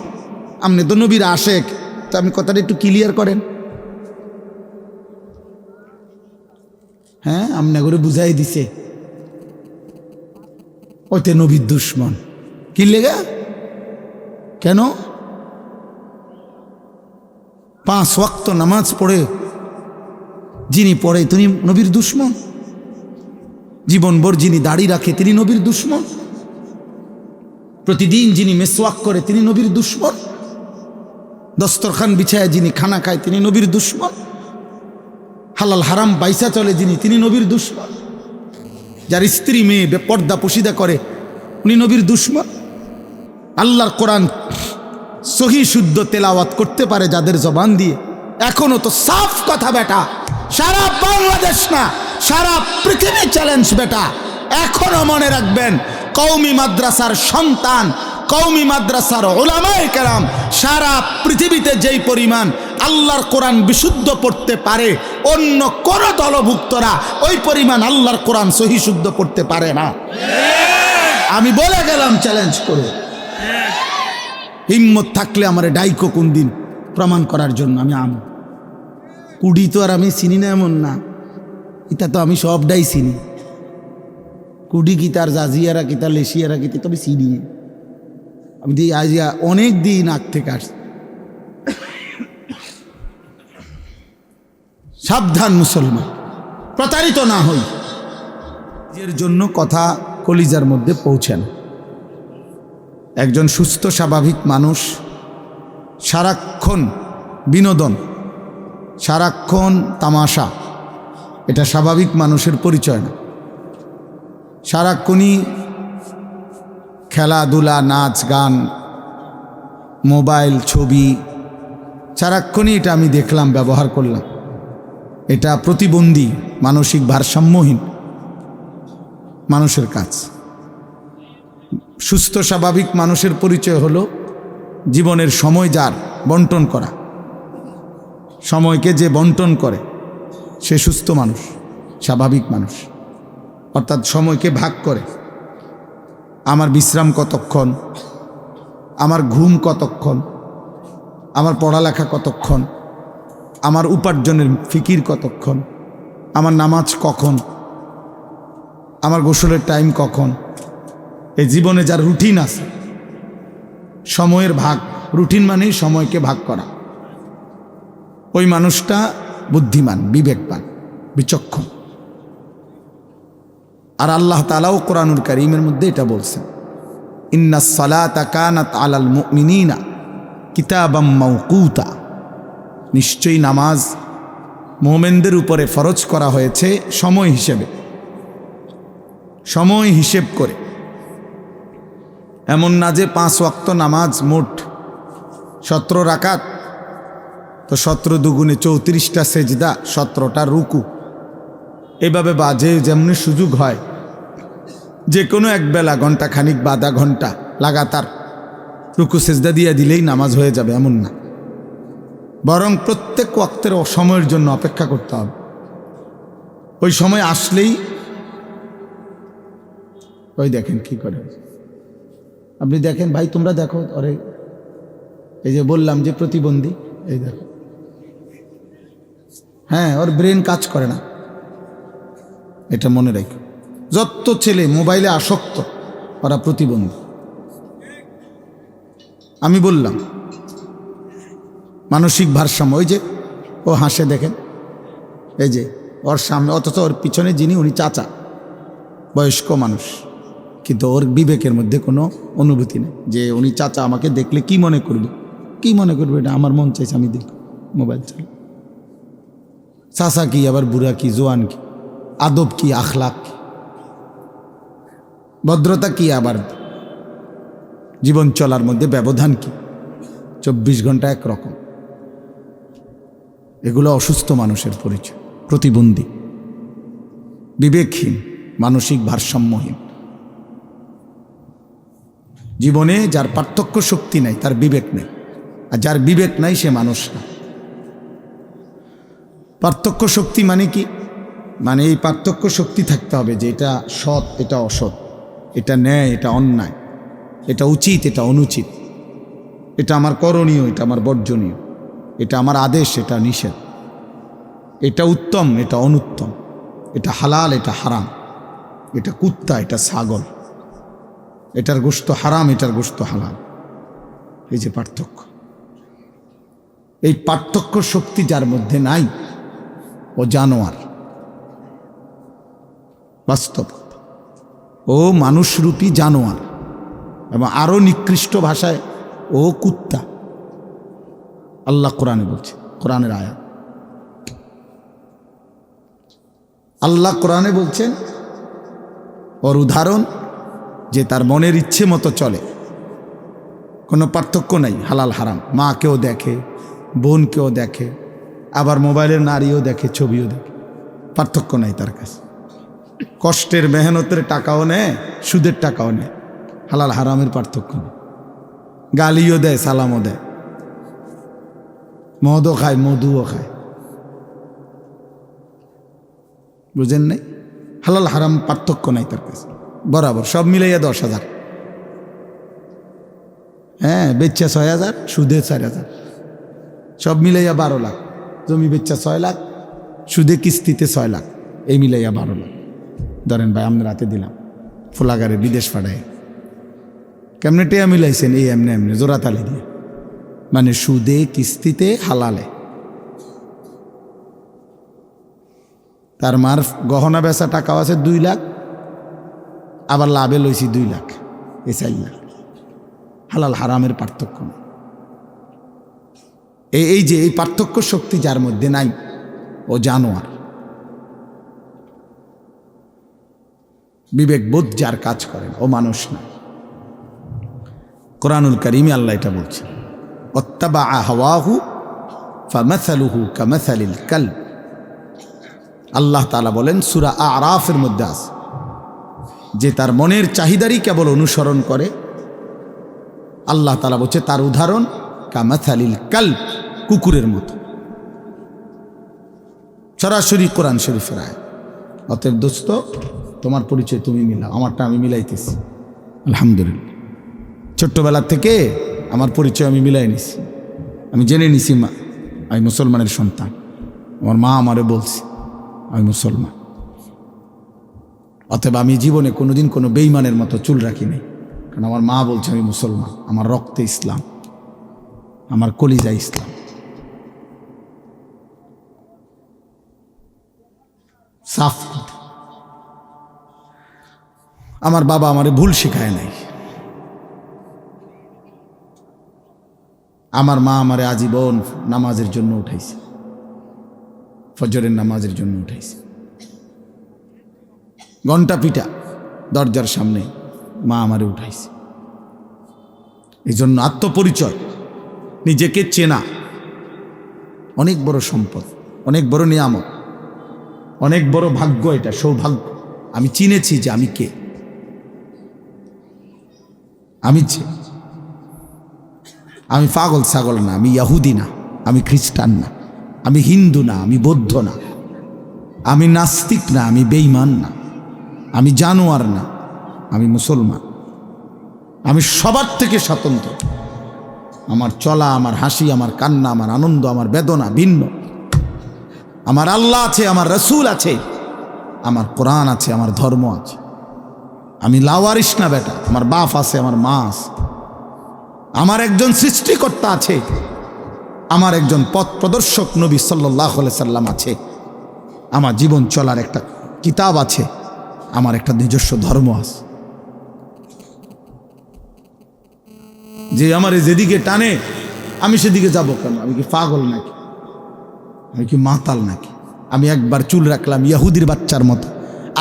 আপনি তো নবীর আশেক, তো আপনি কথাটা একটু ক্লিয়ার করেন। হ্যাঁ, আপনি করে বুঝাই দিছে ওইতে নবীর দুশ্মন। কি লেগা? কেন? 5 ওয়াক্ত নামাজ পড়ে যিনি পড়ে তিনি নবীর দুশ্মন। জীবনভর যিনি দাড়ি রাখে তিনি নবীর দুশ্মন। প্রতিদিন যিনি মেসওয়াক করে তিনি নবীর দুশ্মন। দস্তরখান বিছায় যিনি খানা খায় তিনি নবীর দুশ্মন। হালাল হারাম বাইসা চলে যিনি, তিনি নবীর দুশ্মন। যার স্ত্রী মেয়ে বেপর্দা পুশিদা করে উনি নবীর দুশ্মন। আল্লাহর কোরআন সহি শুদ্ধ তেলাওয়াত করতে পারে যাদের জবান দিয়ে, এখনো তো সাফ কথা বেটা, সারা বাংলাদেশ না সারা পৃথিবী চ্যালেঞ্জ বেটা। এখনো মনে রাখবেন, কওমি মাদ্রাসার সন্তান, কওমি মাদ্রাসার উলামায়ে কেরাম সারা পৃথিবীতে যেই পরিমাণ আল্লাহর কোরআন বিশুদ্ধ পড়তে পারে, অন্য কোন দলভুক্তরা ওই পরিমাণ আল্লাহর কোরআন সহি শুদ্ধ পড়তে পারে না। আমি বলে গেলাম চ্যালেঞ্জ করে। হিম্মত থাকলে আমার ডাইকো কোন দিন প্রমাণ করার জন্য। আমি কুড়ি তো আর আমি চিনি না এমন না, এটা তো আমি সবটাই চিনি। কুড়ি কি তার জাজিয়ারা কি তার লেশিয়ারা কি তবে চিনি আমি। আজ অনেক দিন আগ থেকে আসছি। সাবধান মুসলমান, প্রতারিত না হই। এর জন্য কথা কলিজার মধ্যে পৌঁছেন। একজন সুস্থ স্বাভাবিক মানুষ সারাক্ষণ বিনোদন, সারাক্ষণ তামাশা, এটা স্বাভাবিক মানুষের পরিচয় না। সারাক্ষণই খেলাধুলা, নাচ গান, মোবাইল, ছবি, সারাক্ষণই এটা আমি দেখলাম, ব্যবহার করলাম। এটা প্রতিবন্ধী, মানসিক ভারসাম্যহীন মানুষের কাজ। সুস্থ স্বাভাবিক মানুষের পরিচয় হলো জীবনের সময় যার বন্টন করা। সময়কে যে বন্টন করে সে সুস্থ মানুষ, স্বাভাবিক মানুষ। অর্থাৎ সময়কে ভাগ করে, আমার বিশ্রাম কতক্ষণ, আমার ঘুম কতক্ষণ, আমার পড়ালেখা কতক্ষণ, আমার উপার্জনের ফিকির কতক্ষণ, আমার নামাজ কখন, আমার গোসলের টাইম কখন। এই জীবনে যার রুটিন আছে, সময়ের ভাগ, রুটিন মানেই সময়কে ভাগ করা, ওই মানুষটা বুদ্ধিমান, বিবেকবান, বিচক্ষণ। আর আল্লাহ তাআলাও কোরআনুল কারীমের মধ্যে এটা বলছেন, ইন্নাস সালাতা কানাত আলাল মুমিনিনা কিতাবাম মাওকুতা। নিশ্চয়ই নামাজ মুমিনদের উপরে ফরজ করা হয়েছে সময় হিসেবে, সময় হিসেব করে। এমন না যে 5 ওয়াক্ত নামাজ মোট 17 রাকাত, তো 17 দুগুণে 34টা সেজদা, 17টা রুকু, এভাবে বাজে যেমনি সুযোগ হয় যে কোনো এক বেলা ঘন্টা খানিক বা আধা ঘন্টা লাগাতার রুকু সেজদা দিয়ে দিলেই নামাজ হয়ে যাবে, এমন না। বরং প্রত্যেক ওয়াক্তের সময়ের জন্য অপেক্ষা করতে হবে। ওই সময় আসলেই, ওই দেখেন কি করে, আপনি দেখেন ভাই, তোমরা দেখো, আরে এই যে বললাম যে প্রতিবন্ধী, এই দেখো, হ্যাঁ, ওর ব্রেন কাজ করে না, এটা মনে রাখো। যত ছেলে মোবাইলে আসক্ত ওরা প্রতিবন্ধী। আমি বললাম মানসিক ভারসাম্য, ওই যে ও হাসে দেখেন, এই যে ওর সামনে, অথচ ওর পিছনে যিনি উনি চাচা, বয়স্ক মানুষ, কিন্তু ওর বিবেকের মধ্যে কোনো অনুভূতি নেই যে উনি চাচা আমাকে দেখলে কি মনে করবে, কি মনে করবে, এটা আমার মন চাইছে আমি দেখব, মোবাইল চালাই। চাচা কি, আবার বুড়া কি, জোয়ান কি, আদব কি, আখলাক কি, ভদ্রতা কি, আবার জীবন চলার মধ্যে ব্যবধান কি, 24 ঘন্টা একরকম। এগুলো অসুস্থ মানুষের পরিচয়, প্রতিবন্ধী, বিবেকহীন, মানসিক ভারসাম্যহীন। জীবনে যার পার্থক্য শক্তি নাই তার বিবেক নেই, আর যার বিবেক নাই সে মানুষ না। পার্থক্য শক্তি মানে কি? মানে এই পার্থক্য শক্তি থাকতে হবে যে এটা সৎ, এটা অসৎ, এটা ন্যায়, এটা অন্যায়, এটা উচিত, এটা অনুচিত, এটা আমার করণীয়, এটা আমার বর্জনীয়, এটা আমার আদেশ, এটা নিষেধ, এটা উত্তম, এটা অনুত্তম, এটা হালাল, এটা হারাম, এটা কুত্তা, এটা ছাগল, এটার গোশত হারাম, এটার গোশত হালাল। এই যে পার্থক্য, এই পার্থক্য শক্তি যার মধ্যে নাই ও জানোয়ার। বাস্তব, ও মানুষরূপী জানোয়ার, এবং আরো নিকৃষ্ট ভাষায় ও কুত্তা। আল্লাহ কোরআনে বলছে, কোরআনের আয়াত, আল্লাহ কোরআনে বলছেন ওর উদাহরণ যে তার মনের ইচ্ছে মতো চলে, কোনো পার্থক্য নাই হালাল হারাম, মাকেও দেখে, বোনকেও দেখে, আবার মোবাইলের নারীও দেখে, ছবিও দেখে, পার্থক্য নাই তার কাছে। কষ্টের মেহনতের টাকাও নেয়, সুদের টাকাও নেয়, হালাল হারামের পার্থক্য নেই। গালিও দেয়, সালামও দেয়, মদও খায়, মধুও খায়। বুঝেন নাই? হালাল হারাম পার্থক্য নাই তার কাছে, বরাবর সব মিলাইয়া 10,000। হ্যাঁ, বেচ্চা 6,000, সুদে 4,000, সব মিলাইয়া 12 লাখ। জমি বেচ্চা 6 লাখ, সুদে কিস্তিতে 6 লাখ, এই মিলাইয়া 12 লাখ। ধরেন ভাই, আমরা রাতে দিলাম ফুলাগারে বিদেশ পাঠায়, কেমনে টেয়া মিলাইছেন? এই এমনি এমনি জোড়াতালি দিয়ে, মানে সুদে কিস্তিতে হালালে। তার মার গহনা বেচা টাকাও আছে 2 লাখ, আবার লাভে লইছি 2 লাখ, এই 4 লাখ। হালাল হারামের পার্থক্য নেই। এই যে এই পার্থক্য শক্তি যার মধ্যে নাই ও জানোয়ার। বিবেকবোধ যার কাজ করেন ও মানুষ না। কোরআনুল কারীমে আল্লাহ এটা বলছে, ওয়াত্তাবা হাওয়াহু ফামাসালুহু কামাসালিল কালব। আল্লাহ তাআলা বলেন সূরা আরাফের মধ্যে আছে, যে তার মনের চাহিদারই কেবল অনুসরণ করে, আল্লাহ তাআলা বলছে তার উদাহরণ কামাসালিল কালব, কুকুরের মতো। সরাসরি কোরআন শরীফের আয়াত। অতএব দোস্ত, তোমার পরিচয় তুমি মিলাও, আমারটা আমি মিলাইতেছি আলহামদুলিল্লাহ। ছোট্টবেলা থেকে আমার পরিচয় আমি মিলাই নিছি, আমি জেনে নিছি আমি মুসলমানের সন্তান। আমার মা আমারে বলছে আমি মুসলমান। অতএব আমি জীবনে কোনোদিন কোনো বেঈমানের মতো চুল রাখি নাই, কারণ আমার মা বলছে আমি মুসলমান, আমার রক্তে ইসলাম, আমার কলিজা ইসলাম। সাফ কথা। আমার বাবা আমারে ভুল শেখায় নাই, আমার মা আমারে আজীবন নামাজের জন্য উঠাইছে, ফজরের নামাজের জন্য উঠাইছে। ঘন্টা পিটা দরজার সামনে মা আমারে উঠাইছে। এই জন্য আত্মপরিচয়, নিজেকে চেনা অনেক বড় সম্পদ, অনেক বড় নিয়ামত, অনেক বড় ভাগ্য। এটা সৌভাগ্য। আমি চিনেছি যে আমি কে। আমি পাগল ছাগল না, আমি ইহুদি না, আমি খ্রিস্টান না, আমি হিন্দু না, আমি বৌদ্ধ না, আমি নাস্তিক না, আমি বেঈমান না, আমি জানোয়ার না, আমি মুসলমান। আমি সবার থেকে স্বতন্ত্র। আমার চলা, আমার হাসি, আমার কান্না, আমার আনন্দ, আমার বেদনা ভিন্ন। আমার আল্লাহ আছে, আমার রসুল আছে, আমার কোরআন আছে, আমার ধর্ম আছে। আমি লাওয়ারিস না বেটা, আমার বাপ আছে, আমার মা আছে, আমার একজন সৃষ্টিকর্তা আছে, আমার একজন পথ প্রদর্শক নবী সাল্লাল্লাহু আলাইহি সাল্লাম আছে, আমার জীবন চলার একটা কিতাব আছে, আমার একটা নিজস্ব ধর্ম আছে। যে আমার যেদিকে টানে আমি সেদিকে যাব কেন? আমি কি পাগল নাকি? আমি কি মাতাল নাকি? আমি একবার চুল রাখলাম ইহুদির বাচ্চার মতো,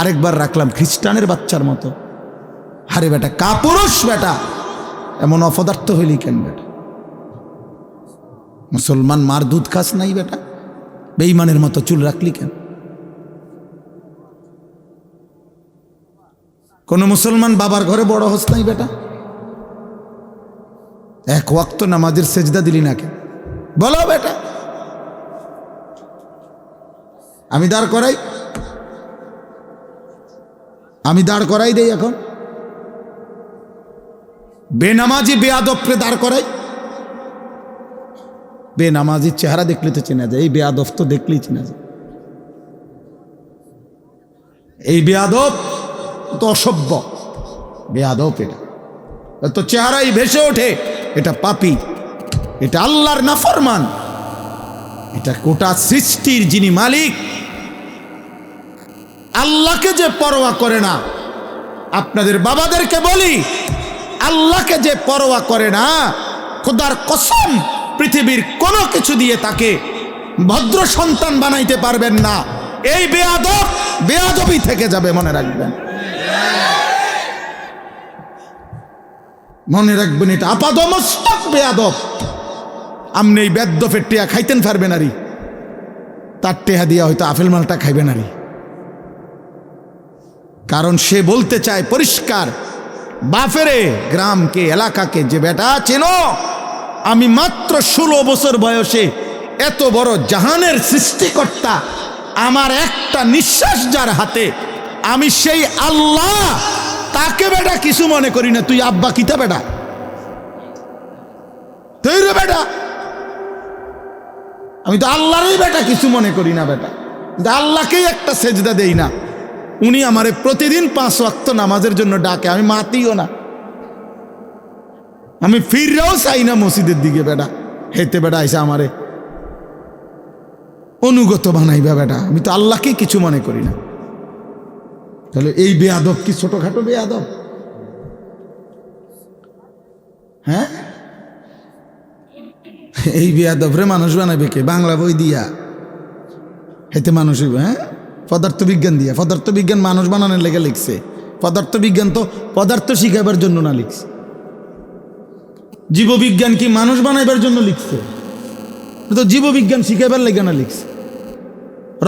আরেকবার রাখলাম খ্রিস্টানের বাচ্চার মতো। আরে বেটা কাপুরুষ বেটা, এমন অপদার্থ হইলি কেন বেটা? মুসলমান মার দুধ খাস নাই বেটা? বেঈমানের মতো চুল রাখলি কেন? কোন মুসলমান বাবার ঘরে বড় হস নাই বেটা? এক ওয়াক্ত নামাজের সেজদা দিলি না কেন বলো বেটা? আমি দাঁড় করাই দেই এখন বেনামাজি বেয়াদবকে দাঁড় করাই। বেনামাজির চেহারা দেখলে তো চেনা যায়, এই বেয়াদব তো দেখলেই চেনা যায়। এই বেয়াদব তো অসভ্য বেয়াদব, এটা তো চেহারাই ভেসে ওঠে এটা পাপী, এটা আল্লাহর নাফরমান, এটা গোটা সৃষ্টির যিনি মালিক আল্লাহকে যে পরোয়া করে না। আপনাদের বাবাদেরকে বলি, আল্লাহকে যে পরোয়া করে না, খোদার কসম পৃথিবীর কোনো কিছু দিয়ে তাকে ভদ্র সন্তান বানাইতে পারবেন না। এই বেয়াদব বেয়াদবই থেকে যাবে, মনে রাখবেন, মনে রাখবেন, এটা আপাদমস্তক বেয়াদব। আপনি এই বেদ্যফের টেয়া খাইতেন পারবেন আরি, তার টেহা দিয়া হয়তো আপেল মালটা খাইবেন আরি। কারণ সে বলতে চায় পরিষ্কার বাফেরে গ্রামকে এলাকাকে, যে বেটা চেনো, আমি মাত্র 16 বছর বয়সে এত বড় জাহানের সৃষ্টিকর্তা, আমার একটা নিঃশ্বাস যার হাতে, আমি সেই আল্লাহ, তাকে বেটা কিছু মনে করি না। তুই আব্বা কিতা বেটা? তুই রে বেটা, আমি তো আল্লাহরই বেটা কিছু মনে করি না বেটা, আল্লাহকেই একটা সেজদা দেই না। উনি আমারে প্রতিদিন 5 ওয়াক্ত নামাজের জন্য ডাকে, আমি মাতিও না, আমি ফিররাও চাই না মসজিদের দিকে বেটা। হেতে বেটা আইসা আমারে অনুগত বানাইবা বেটা, আমি তো আল্লাহকে কিছু মনে করি না। তাহলে এই বেয়াদব কি ছোটখাটো বেয়াদব? হ্যাঁ, এই বেয়াদব রে মানুষ বানাবে কে? বাংলা বই দিয়া হেতে মানুষ হইব? হ্যাঁ, পদার্থবিজ্ঞান দিয়া। পদার্থবিজ্ঞান মানুষ বানানোর লেগে লিখছে। পদার্থবিজ্ঞান তো পদার্থ শিখাবার জন্য না লিখছে। জীববিজ্ঞান কি মানুষ বানাইবার জন্য লিখছে? তো জীববিজ্ঞান শিখাবার লেগে না লিখছে।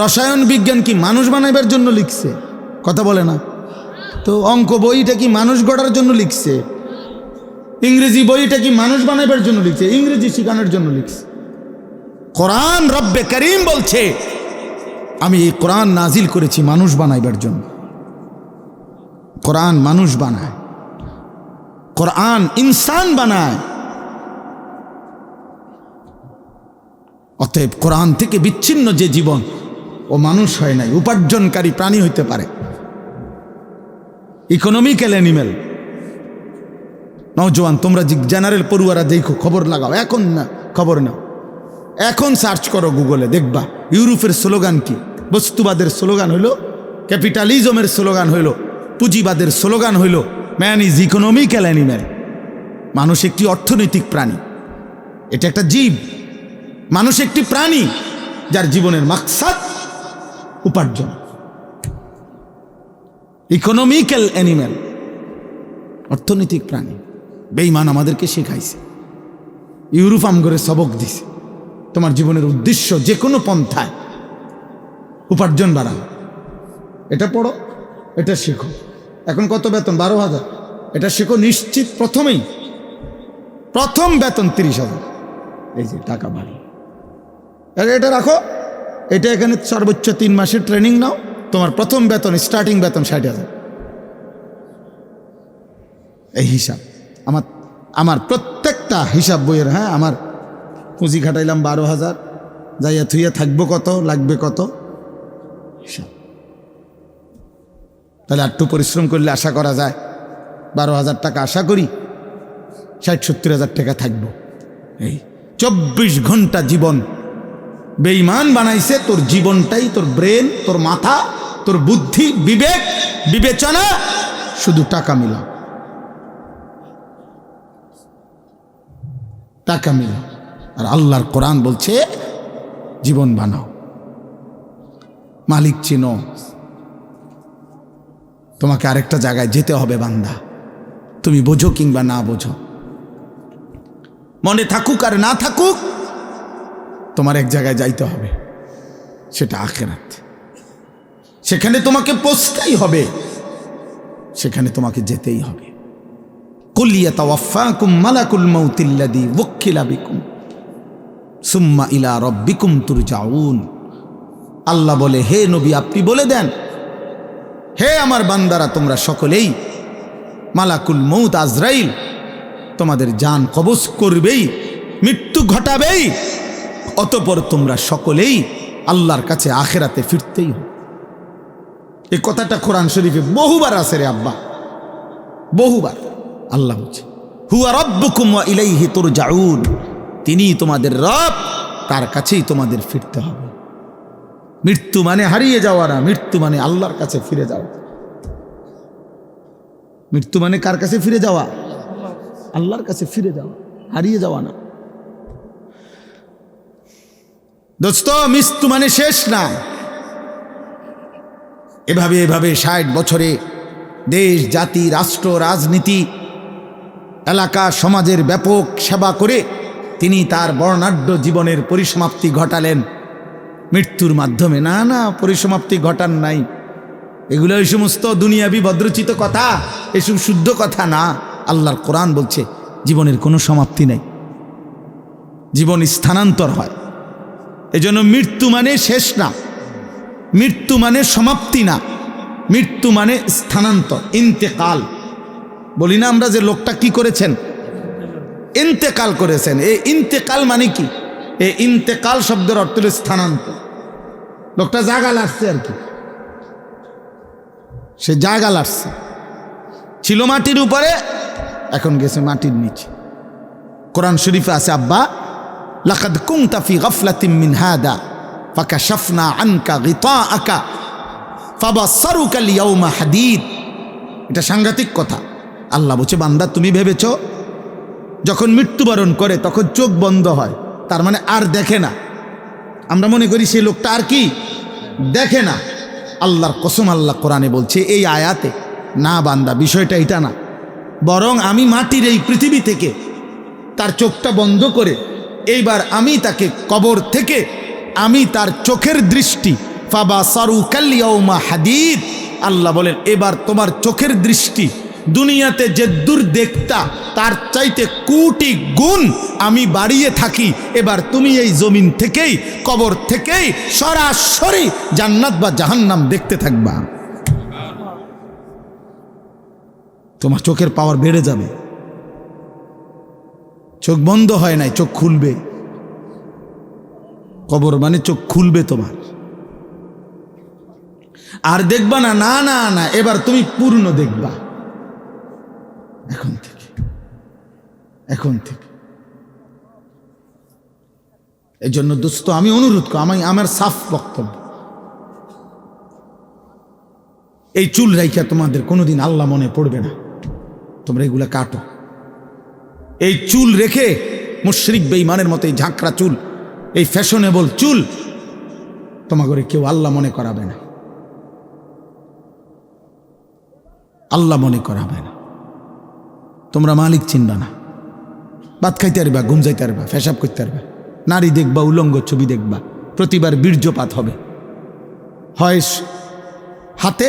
রসায়ন বিজ্ঞান কি মানুষ বানাইবার জন্য লিখছে? কথা বলে না তো। অঙ্ক বইটা কি মানুষ গড়ার জন্য লিখছে? ইংরেজি বইটা কি মানুষ বানাইবার জন্য লিখছে? ইংরেজি শেখানোর জন্য লিখছে। কোরআন রব্বে করিম বলছে, আমি এই কোরআন নাজিল করেছি মানুষ বানাইবার জন্য। কোরআন মানুষ বানায়, কোরআন ইনসান বানায়। অতএব কোরআন থেকে বিচ্ছিন্ন যে জীবন, ও মানুষ হয় নাই, উপার্জনকারী প্রাণী হইতে পারে, ইকোনমিক্যাল অ্যানিমেল। নওজোয়ান তোমরা জেনারেল পড়ুয়ারা দেখো, খবর লাগাও, এখন না খবর নাও, এখন সার্চ করো গুগলে, দেখবা ইউরোপের স্লোগান কি। বস্তুবাদের স্লোগান হইল, ক্যাপিটালিজমের স্লোগান হইল, পুঁজিবাদের স্লোগান হইল ম্যান ইজ ইকোনমিক্যাল অ্যানিম্যাল। মানুষ একটি অর্থনৈতিক প্রাণী, এটা একটা জীব। মানুষ একটি প্রাণী যার জীবনের মাকসাদ উপার্জন। ইকোনমিক্যাল অ্যানিম্যাল, অর্থনৈতিক প্রাণী। বেঈমান আমাদেরকে শেখাইছে, ইউরোপ আমগরে সবক দিছে, তোমার জীবনের উদ্দেশ্য যে কোনো পন্থায় উপার্জন বাড়াও। এটা পড়ো, এটা শেখো। এখন কত বেতন? 12,000। এটা শেখো নিশ্চিত, প্রথমেই প্রথম বেতন 30,000। এই যে টাকা বাড়ি, এটা রাখো, এটা এখানে সর্বোচ্চ 3 মাসের ট্রেনিং নাও, তোমার প্রথম বেতন, স্টার্টিং বেতন 60,000। এই হিসাব আমার প্রত্যেকটা হিসাব বইয়ের। হ্যাঁ, আমার পুঁজি খাটাইলাম 12,000, যাইয়া থুইয়া থাকবো কত, লাগবে কত হিসাব। তাহলে একটু পরিশ্রম করলে আশা করা যায় 12,000 টাকা, আশা করি 60-70,000 টাকা থাকবো। এই 24 ঘন্টা জীবন বেঈমান বানাইছে। তোর জীবনটাই, তোর ব্রেন, তোর মাথা, তোর বুদ্ধি, বিবেক, বিবেচনা শুধু টাকা মিলা, টাকা মিলা। আর আল্লাহর কোরআন বলছে জীবন বানাও। মালিক চিনো, তোমাকে আরেকটা জায়গায় যেতে হবে বান্দা, তুমি বোঝো কিংবা না বোঝো, মনে থাকুক আর না থাকুক, তোমার এক জায়গায় যাইতে হবে, সেটা আখিরাত। সেখানে তোমাকে পৌঁছতেই হবে, সেখানে তোমাকে যেতেই হবে। কুল ইয়াতাওয়াফাকুম মালাকুল মাউতিল্লাযী ওয়াক্কিলা বিকুম সুম্মা ইলা রাব্বিকুম তুরজাউন। আল্লাহ বলে, হে নবী আপনি বলে দেন, হে আমার বান্দারা তোমরা সকলেই, মালাকুল মউত আজরাইল তোমাদের জান কবজ করবেই, মৃত্যু ঘটাবেই, অতঃপর তোমরা সকলেই আল্লাহর কাছে আখিরাতে ফিরতেই হবে। এই কথাটা কোরআন শরীফে বহুবার আছে রে আব্বা, বহুবার। আল্লাহ বলছে, হুয়া রাব্বুকুম ওয়া ইলাইহি তুরজাউন, তিনি তোমাদের রব, তার কাছেই তোমাদের ফিরতে হবে। মৃত্যু মানে হারিয়ে যাওয়া না, মৃত্যু মানে আল্লাহর কাছে ফিরে যাওয়া। মৃত্যু মানে কার কাছে ফিরে যাওয়া? আল্লাহর কাছে ফিরে যাওয়া, হারিয়ে যাওয়া না। দোস্ত, মৃত্যু মানে শেষ না। এভাবে এভাবে 60 বছরে দেশ, জাতি, রাষ্ট্র, রাজনীতি, এলাকা, সমাজের ব্যাপক সেবা করে তিনি তার বর্ণাঢ্য জীবনের পরিসমাপ্তি ঘটালেন মৃত্যুর মাধ্যমে। না না, পরিসমাপ্তি ঘটান নাই। এগুলো এই সমস্ত দুনিয়াবি ভদ্রচিত কথা, এসব শুদ্ধ কথা না। আল্লাহর কোরআন বলছে জীবনের কোনো সমাপ্তি নেই, জীবন স্থানান্তর হয়। এজন্য মৃত্যু মানে শেষ না, মৃত্যু মানে সমাপ্তি না, মৃত্যু মানে স্থানান্তর, ইন্তেকাল। বলি না আমরা যে লোকটা কি করেছেন? ইন্তেকাল করেছেন। এই ইন্তেকাল মানে কি? এই ইন্তেকাল শব্দের অর্থ হল স্থানান্তর। লোকটা জায়গা লাগছে আর কি, সে জায়গা লাগছে, ছিল মাটির উপরে, এখন গেছে মাটির নিচে। কোরআন শরীফে আছে, আব্বা লাকাদ কুনতা ফি গাফলাতিন মিন হাদা ফাকাশাফনা আনকা গিতাআকা ফাবাসসারুকা আল-ইয়াওমা হাদীদ। এটা সাংঘাতিক কথা। আল্লাহ বলছে, বান্দা তুমি ভেবেছো যখন মৃত্যুবরণ করে তখন চোখ বন্ধ হয়, তার মানে আর দেখে না। আমরা মনে করি সেই লোকটা আর কি দেখে না। আল্লাহর কসম, আল্লাহ কোরআনে বলছে এই আয়াতে, না বান্দা বিষয়টা এটা না, বরং আমি মাটির এই পৃথিবী থেকে তার চোখটা বন্ধ করে এইবার আমি তাকে কবর থেকে আমি তার চোখের দৃষ্টি ফাবাসারুকাল ইয়াউমা হাদীদ। আল্লাহ বলেন, এবার তোমার চোখের দৃষ্টি দুনিয়াতে যে দূর দেখতা তার চাইতে কোটি গুণ আমি বাড়িয়ে থাকি। এবার তুমি এই জমিন থেকেই, কবর থেকেই সরাসরি জান্নাত বা জাহান্নাম দেখতে থাকবা। তোমার চোখের পাওয়ার বেড়ে যাবে। চোখ বন্ধ হয় নাই, চোখ খুলবে। কবর মানে চোখ খুলবে তোমার, আর দেখবা না। না না না, এবার তুমি পূর্ণ দেখবা এখন থেকে, এখন থেকে। এই জন্য দোস্ত আমি অনুরোধ করি, আমার সাফ বক্তব্য, এই চুল রাইখা তোমাদের কোনোদিন আল্লাহ মনে পড়বে না, তোমরা এগুলা কাটো। এই চুল রেখে মুশরিক বেঈমানের মতো এই ঝাঁকড়া চুল, এই ফ্যাশনেবল চুল তোমাকে কেউ আল্লাহ মনে করাবে না, আল্লাহ মনে করাবে না। তোমরা মালিক চিনবা না, ভাত খাইতে পারবা, ঘুম যাইতে পারবা, ফেসাব করতে পারবা, নারী দেখবা, উলঙ্গ ছবি দেখবা, প্রতিবার বীর্যপাত হবে, হয় হাতে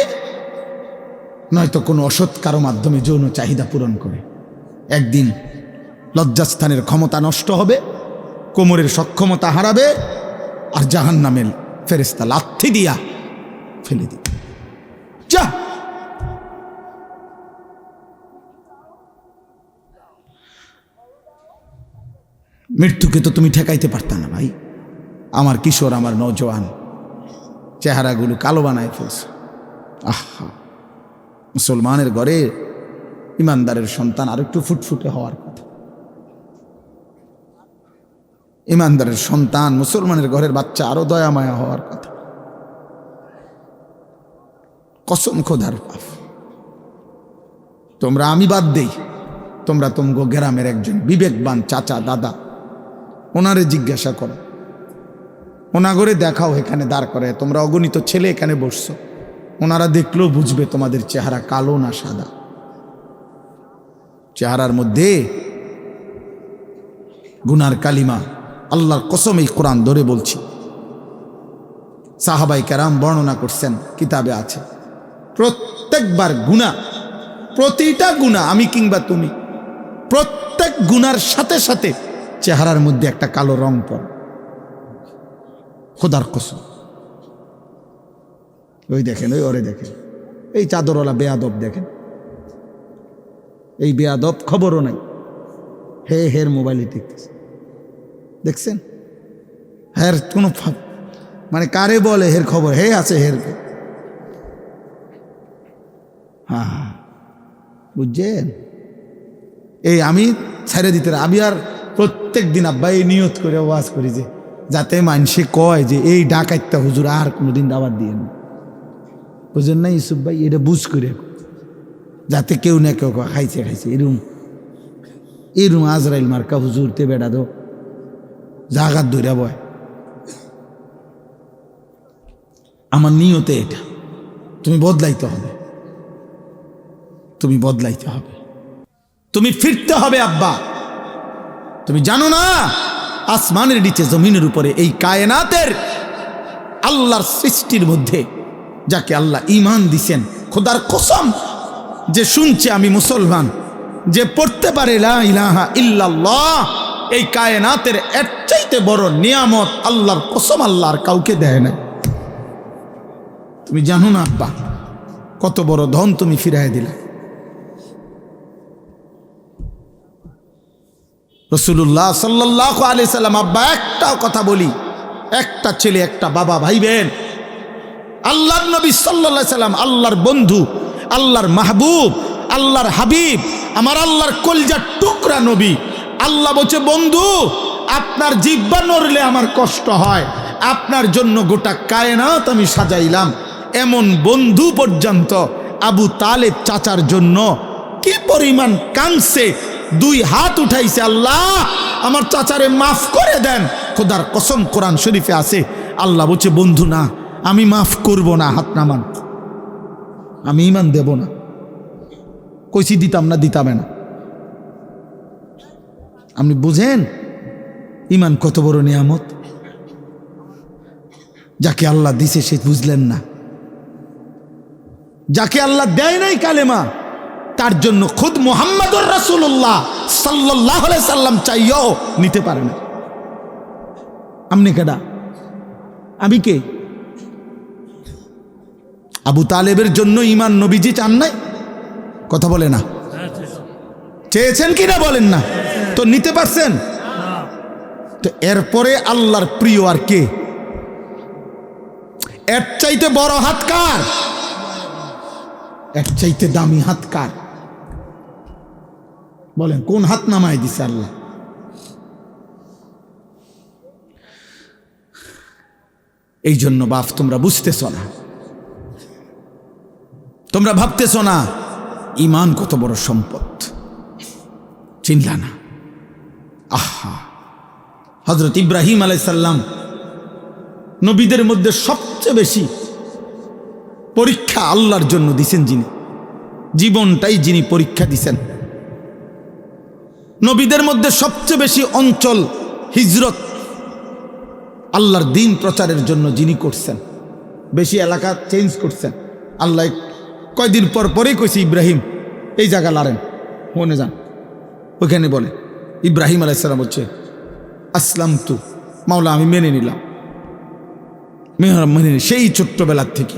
নয়তো কোনো অসৎ কারো মাধ্যমে যৌন চাহিদা পূরণ করে। একদিন লজ্জাস্থানের ক্ষমতা নষ্ট হবে, কোমরের সক্ষমতা হারাবে, আর জাহান্নামের ফেরেশতা লাথি দিয়া ফেলে দিবে। যা, মৃত্যুকে তো তুমি ঠেকাইতে পারতা না ভাই। আমার কিশোর, আমার নওজোয়ান চেহারাগুলো কালো বানায় ফেলছে। আহা, মুসলমানের ঘরে ইমানদারের সন্তান আর একটু ফুটফুটে হওয়ার কথা। ইমানদারের সন্তান, মুসলমানের ঘরের বাচ্চা আরো দয়া মায়া হওয়ার কথা। কসম খোদার পাপ। তোমরা, আমি বাদ দেই, তোমরা তোমগো গ্রামের একজন বিবেকবান চাচা দাদা, ওনারে জিজ্ঞাসা করো ওনাগরে দেখাও, এখানে দাঁড় করে, তোমরা অগণিত ছেলে এখানে বসছো, ওনারা দেখলেও বুঝবে তোমাদের চেহারা কালো না সাদা। চেহারার মধ্যে গুনার কালিমা, আল্লাহর কসম এই কোরআন ধরে বলছি, সাহাবাই কেরাম বর্ণনা করছেন, কিতাবে আছে, প্রত্যেকবার গুনাহ, প্রতিটা গুনাহ, আমি কিংবা তুমি, প্রত্যেক গুনার সাথে সাথে চেহারার মধ্যে একটা কালো রং পড়ে, খোদার কসম। ওই দেখেন, ওই ওরে দেখেন, এই চাদরওয়ালা বেয়াদব দেখেন, এই বেয়াদব খবরও নাই, হের মোবাইলে দেখতেছে, দেখছেন? হের কোনো মানে কারে বলে হের খবর, হে আছে হের, হ্যাঁ বুঝছেন? এই আমি ছেড়ে দিতে, আমি আর প্রত্যেক দিন আব্বা এই নিয়ত করে ওয়াজ করি যে যাতে মানুষে কয় যে এই ডাকাইতে হুজুর আর কোনোদিন দাওয়াত দিয়ে না, বুঝলেন না ইউসুফ ভাই? এটা বুঝ করে, যাতে কেউ না কেউ খাইছে খাইছে এরম আজরাইল মার্কা হুজুর তে বেড়া দো জাগাত ধরে বয়। আমার নিয়তে এটা, তুমি বদলাইতে হবে, তুমি বদলাইতে হবে, তুমি ফিরতে হবে আব্বা। তুমি জানো না আসমানের নিচে জমিনের উপরে এই কায়নাতের আল্লাহর সৃষ্টির মধ্যে যাকে আল্লাহ ঈমান দিছেন, খোদার কসম, যে শুনছে আমি মুসলমান, যে পড়তে পারে লা ইলাহা ইল্লাল্লাহ, এই কায়নাতের এর চাইতে বড় নিয়ামত আল্লাহর কসম আল্লাহর কাউকে দেয় না। তুমি জানো না আব্বা কত বড় ধন তুমি ফিরাই দিলে। রাসূলুল্লাহ সাল্লাল্লাহু আলাইহি সাল্লাম, আব্বা একটা কথা বলি, একটা ছেলে একটা বাবা ভাইবেন, আল্লাহর নবী সাল্লাল্লাহু আলাইহি সাল্লাম আল্লাহর বন্ধু, আল্লাহর মাহবুব, আল্লাহর হাবিব, আমার আল্লাহর কলিজার টুকরা নবী। আল্লাহ বলছে, বন্ধু আপনার জিহ্বা নড়লে আমার কষ্ট হয়, আপনার জন্য গোটা কায়নাত আমি সাজাইলাম। এমন বন্ধু পর্যন্ত আবু তালেব চাচার জন্য কি পরিমাণ কাঁদছে, দুই হাত উঠাইছে, আল্লাহ আমার চাচারে মাফ করে দেন। খোদার কসম কোরআন শরীফে আছে, আল্লাহ বলছে বন্ধু না, আমি মাফ করব না, হাত নামান, আমি ঈমান দেব না। কইছি দিতাম না, দিতামে না। আপনি বুঝেন ঈমান কত বড় নিয়ামত, যাকে আল্লাহ দিছে সে বুঝলেন না, যাকে আল্লাহ দেয় নাই কালেমা, তার জন্য খুদ মুহাম্মদুর রাসূলুল্লাহ সাল্লাল্লাহু আলাইহি সাল্লাম চাইও নিতে পারে না। আপনি কেডা? আমি কে? আবু তালেবের জন্য ঈমান নবীজি চান নাই? কথা বলে না, চেয়েছেন কিনা বলেন না, তো নিতে পারছেন? তো এরপরে আল্লাহর প্রিয় আর কে? এর চাইতে বড় হাত কার? এর চাইতে দামি হাত কার? বলেন কোন হাত নামায় দিছে আল্লাহ? এই জন্য বাপ তোমরা বুঝতেছ না, তোমরা ভাবতেছ না ঈমান কত বড় সম্পদ, চিনলা না। আহা, হযরত ইব্রাহিম আলাইহিস সালাম নবীদের মধ্যে সবচেয়ে বেশি পরীক্ষা আল্লাহর জন্য দিছেন, যিনি জীবনটাই যিনি পরীক্ষা দিছেন। নবীদের মধ্যে সবচেয়ে বেশি অঞ্চল হিজরত আল্লাহর দ্বীন প্রচারের জন্য যিনি করছেন, বেশি এলাকা চেঞ্জ করছেন। আল্লাহ কয়দিন পর পরেই কইছে, ইব্রাহিম এই জায়গা লারেন, মনে যান, ওইখানে বলে ইব্রাহিম আলাইহিস সালাম বলছে আসলাম তু, মাওলা আমি মেনে নিলাম, মেনে নি। সেই ছোট্টবেলার থেকে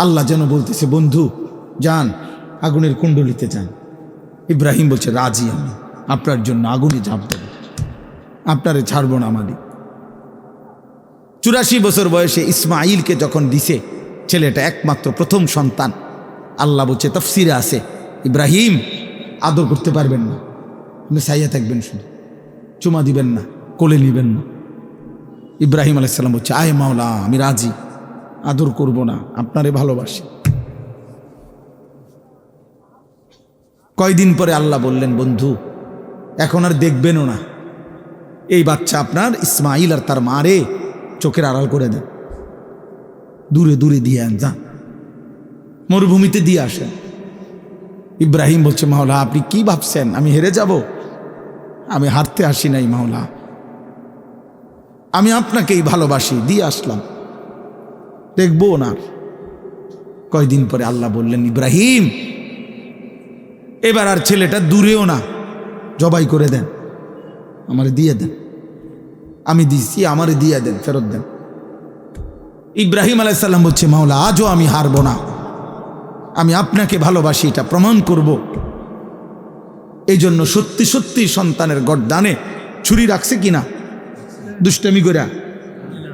আল্লাহ যেন বলতেছে, বন্ধু যান আগুনের কুণ্ডলিতে যান। ইব্রাহিম বলছে রাজি, আমি আপনার জন্য আগুনে ঝাঁপ দেব, আপনারে ছাড়বো না মালিক। 84 বছর বয়সে ইসমাইলকে যখন দিছে, ছেলেটা একমাত্র প্রথম সন্তান, আল্লাহ বলছে তাফসিরে আছে, ইব্রাহিম আদর করতে পারবেন না, আপনি সাইয়া থাকবেন, শুধু চুমা দিবেন না, কোলে নিবেন না। ইব্রাহিম আলাইহিস সালাম বলছে আয় মাওলা আমি রাজি, আদর করব না, আপনারে ভালোবাসি। কয়দিন পরে আল্লাহ বললেন, বন্ধু এখন আর দেখবেনও না, এই বাচ্চা আপনার ইসমাইল আর তার মারে চোখের আড়াল করে দেন, দূরে দূরে দিয়ে আন, যান মরুভূমিতে দিয়ে আসেন। ইব্রাহিম বলছে, মাওলা আপনি কি ভাবছেন আমি হেরে যাব? আমি হারতে আসি নাই মাওলা, আমি আপনাকেই ভালোবাসি, দিয়ে আসলাম, দেখবো না। কয়দিন পরে আল্লাহ বললেন, ইব্রাহিম এবার আর ছেলেটা দূরেও না, জবাই করে দেন, আমারে দিয়ে দেন, আমি দিছি, আমারে দিয়ে দেন, ফেরত দেন। ইব্রাহিম আলাইহিস সালাম বলছে, মাওলা আজও আমি হারবো না, আমি আপনাকে ভালোবাসি, এটা প্রমাণ করব। এই জন্য সত্যি সত্যি সন্তানের গর্দানে ছুরি রাখছে কিনা? দুষ্টামি করে,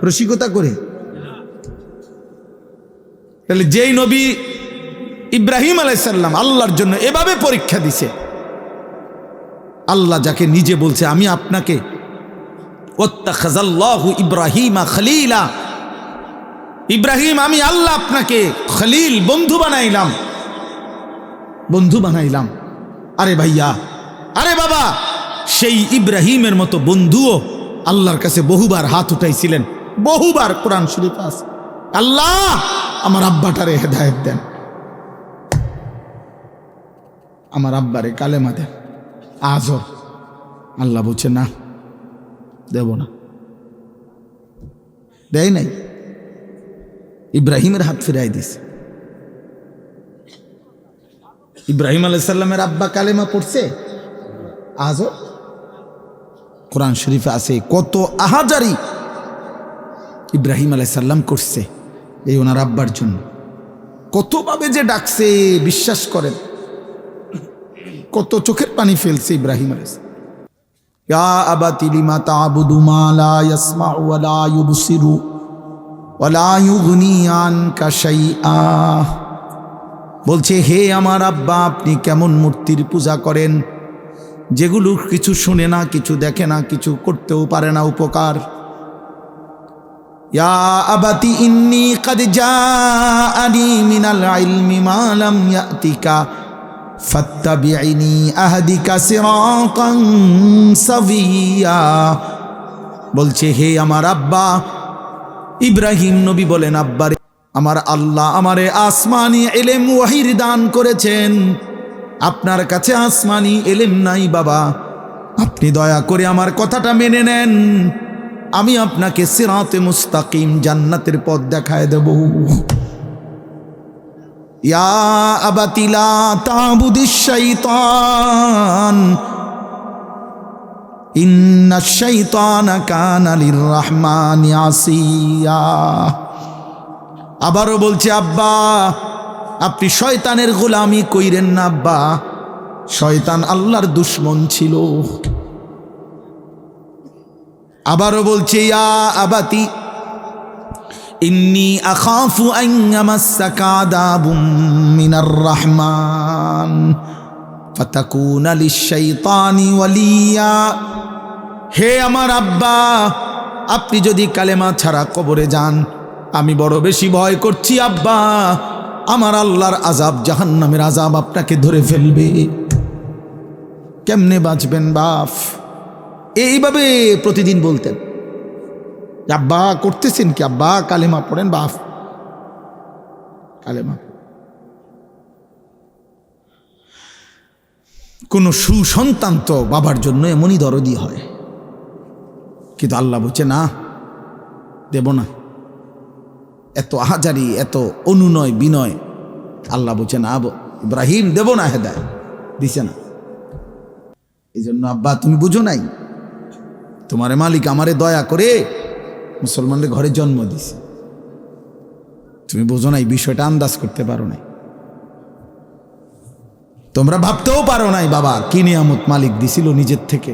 রসিকতা করে। তাহলে যেই নবী ইব্রাহিম আলাইহিস সালাম আল্লাহর জন্য এভাবে পরীক্ষা দিছে, আল্লাহ যাকে নিজে বলছে আমি আপনাকে ওয়াত্তাখাযাল্লাহু ইব্রাহিমা খলিলা, ইব্রাহিম আমি আল্লাহ আপনাকে খলিল, বন্ধু বানাইলাম, বন্ধু বানাইলাম। আরে ভাইয়া, আরে বাবা, সেই ইব্রাহিমের মতো বন্ধুও আল্লাহর কাছে বহুবার হাত উঠাইছিলেন, বহুবার। কোরআন শরীফ আছে, আল্লাহ আমার আব্বাটারে হেদায়েত দেন, আমার আব্বারে কালেমা দেন। আজও আল্লাহ বলছে না, দেব না, দেয় নাই, ইব্রাহিমের হাত ফিরাই দিছে। ইব্রাহিম আলাইহিস সালামের আব্বা কালেমা পড়ছে, আজও কোরআন শরীফে আছে কত আহাজারি ইব্রাহিম আলাইহিস সালাম করছে এই ওনার আব্বার জন্য, কতভাবে যে ডাকছে বিশ্বাস করেন, কত চোখের পানি ফেলছে ইব্রাহিম আলাইহিস সালাম। ইয়া আবাতি লিমা তা'বুদু মা লা ইয়াসমাউ ওয়া লা ইউবসিরু ওয়া লা ইউগনি আনকা শাইআ। বলছে, হে আমার আব্বা, আপনি কেমন মূর্তির পূজা করেন যেগুলো কিছু শুনে না, কিছু দেখে না, কিছু করতেও পারে না উপকার। ইয়া আবাতি ইন্নী কাদ জাআনি মিনাল ইলমি মা লাম ইয়াতিকা ফাত্তাবি'নি আহদিকা সিরাতান সাবিয়্যা। বলছে, হে আমার আব্বা, ইব্রাহিম নবী বলেন, আব্বারে আমার আল্লাহ আমারে আসমানি ইলম ওয়াহির দান করেছেন, আপনার কাছে আসমানি ইলম নাই বাবা, আপনি দয়া করে আমার কথাটা মেনে নেন, আমি আপনাকে সিরাতে মুস্তাকিম জান্নাতের পথ দেখায় দেব। ইয়া আবাতি লা তা'বুদিশ শাইতান ইন্নাশ শাইতানা কানা লিররহমানি আসিয়া। আবারও বলছে, আব্বা আপনি শয়তানের গোলামি কইরেন না আব্বা, শয়তান আল্লাহর দুশমন ছিল। আবারও বলছে, ইয়া আবাতি ইন্নী আখাফু আন ইয়ামাসসাকা আযাবুম মিনার রাহমান ফাতাকুনা লিশ-শাইতানি ওয়ালিয়া। হে আমার আব্বা, আপনি যদি কালেমা ছাড়া কবরে যান, আমি বড় বেশি ভয় করছি আব্বা, আমার আল্লাহর আযাব, জাহান্নামের আযাব আপনাকে ধরে ফেলবে। কেমনে বাঁচবেন বাপ? এইভাবে প্রতিদিন বলতেন, আব্বা করতেছেন কি, আব্বা কালেমা পড়েন, বাপ কালেমা। কোন সুসন্তান তো বাবার জন্য এমনই দরদি হয়, কিন্তু আল্লাহ বলছে না, দেব না। এত আহাজারি, এত অনুনয় বিনয়, আল্লাহ বলছে না ইব্রাহিম, দেব না, হেদায়েত দিছে না। এই জন্য আব্বা তুমি বুঝো নাই, তোমার মালিক আমারে দয়া করে মুসলমানদের ঘরে জন্ম দিছে, তুমি বুঝো নাই, বিষয়টা আন্দাজ করতে পারো নাই, তোমরা ভাবতেও পারো নাই বাবা কি নিয়ামত মালিক দিছিল নিজের থেকে,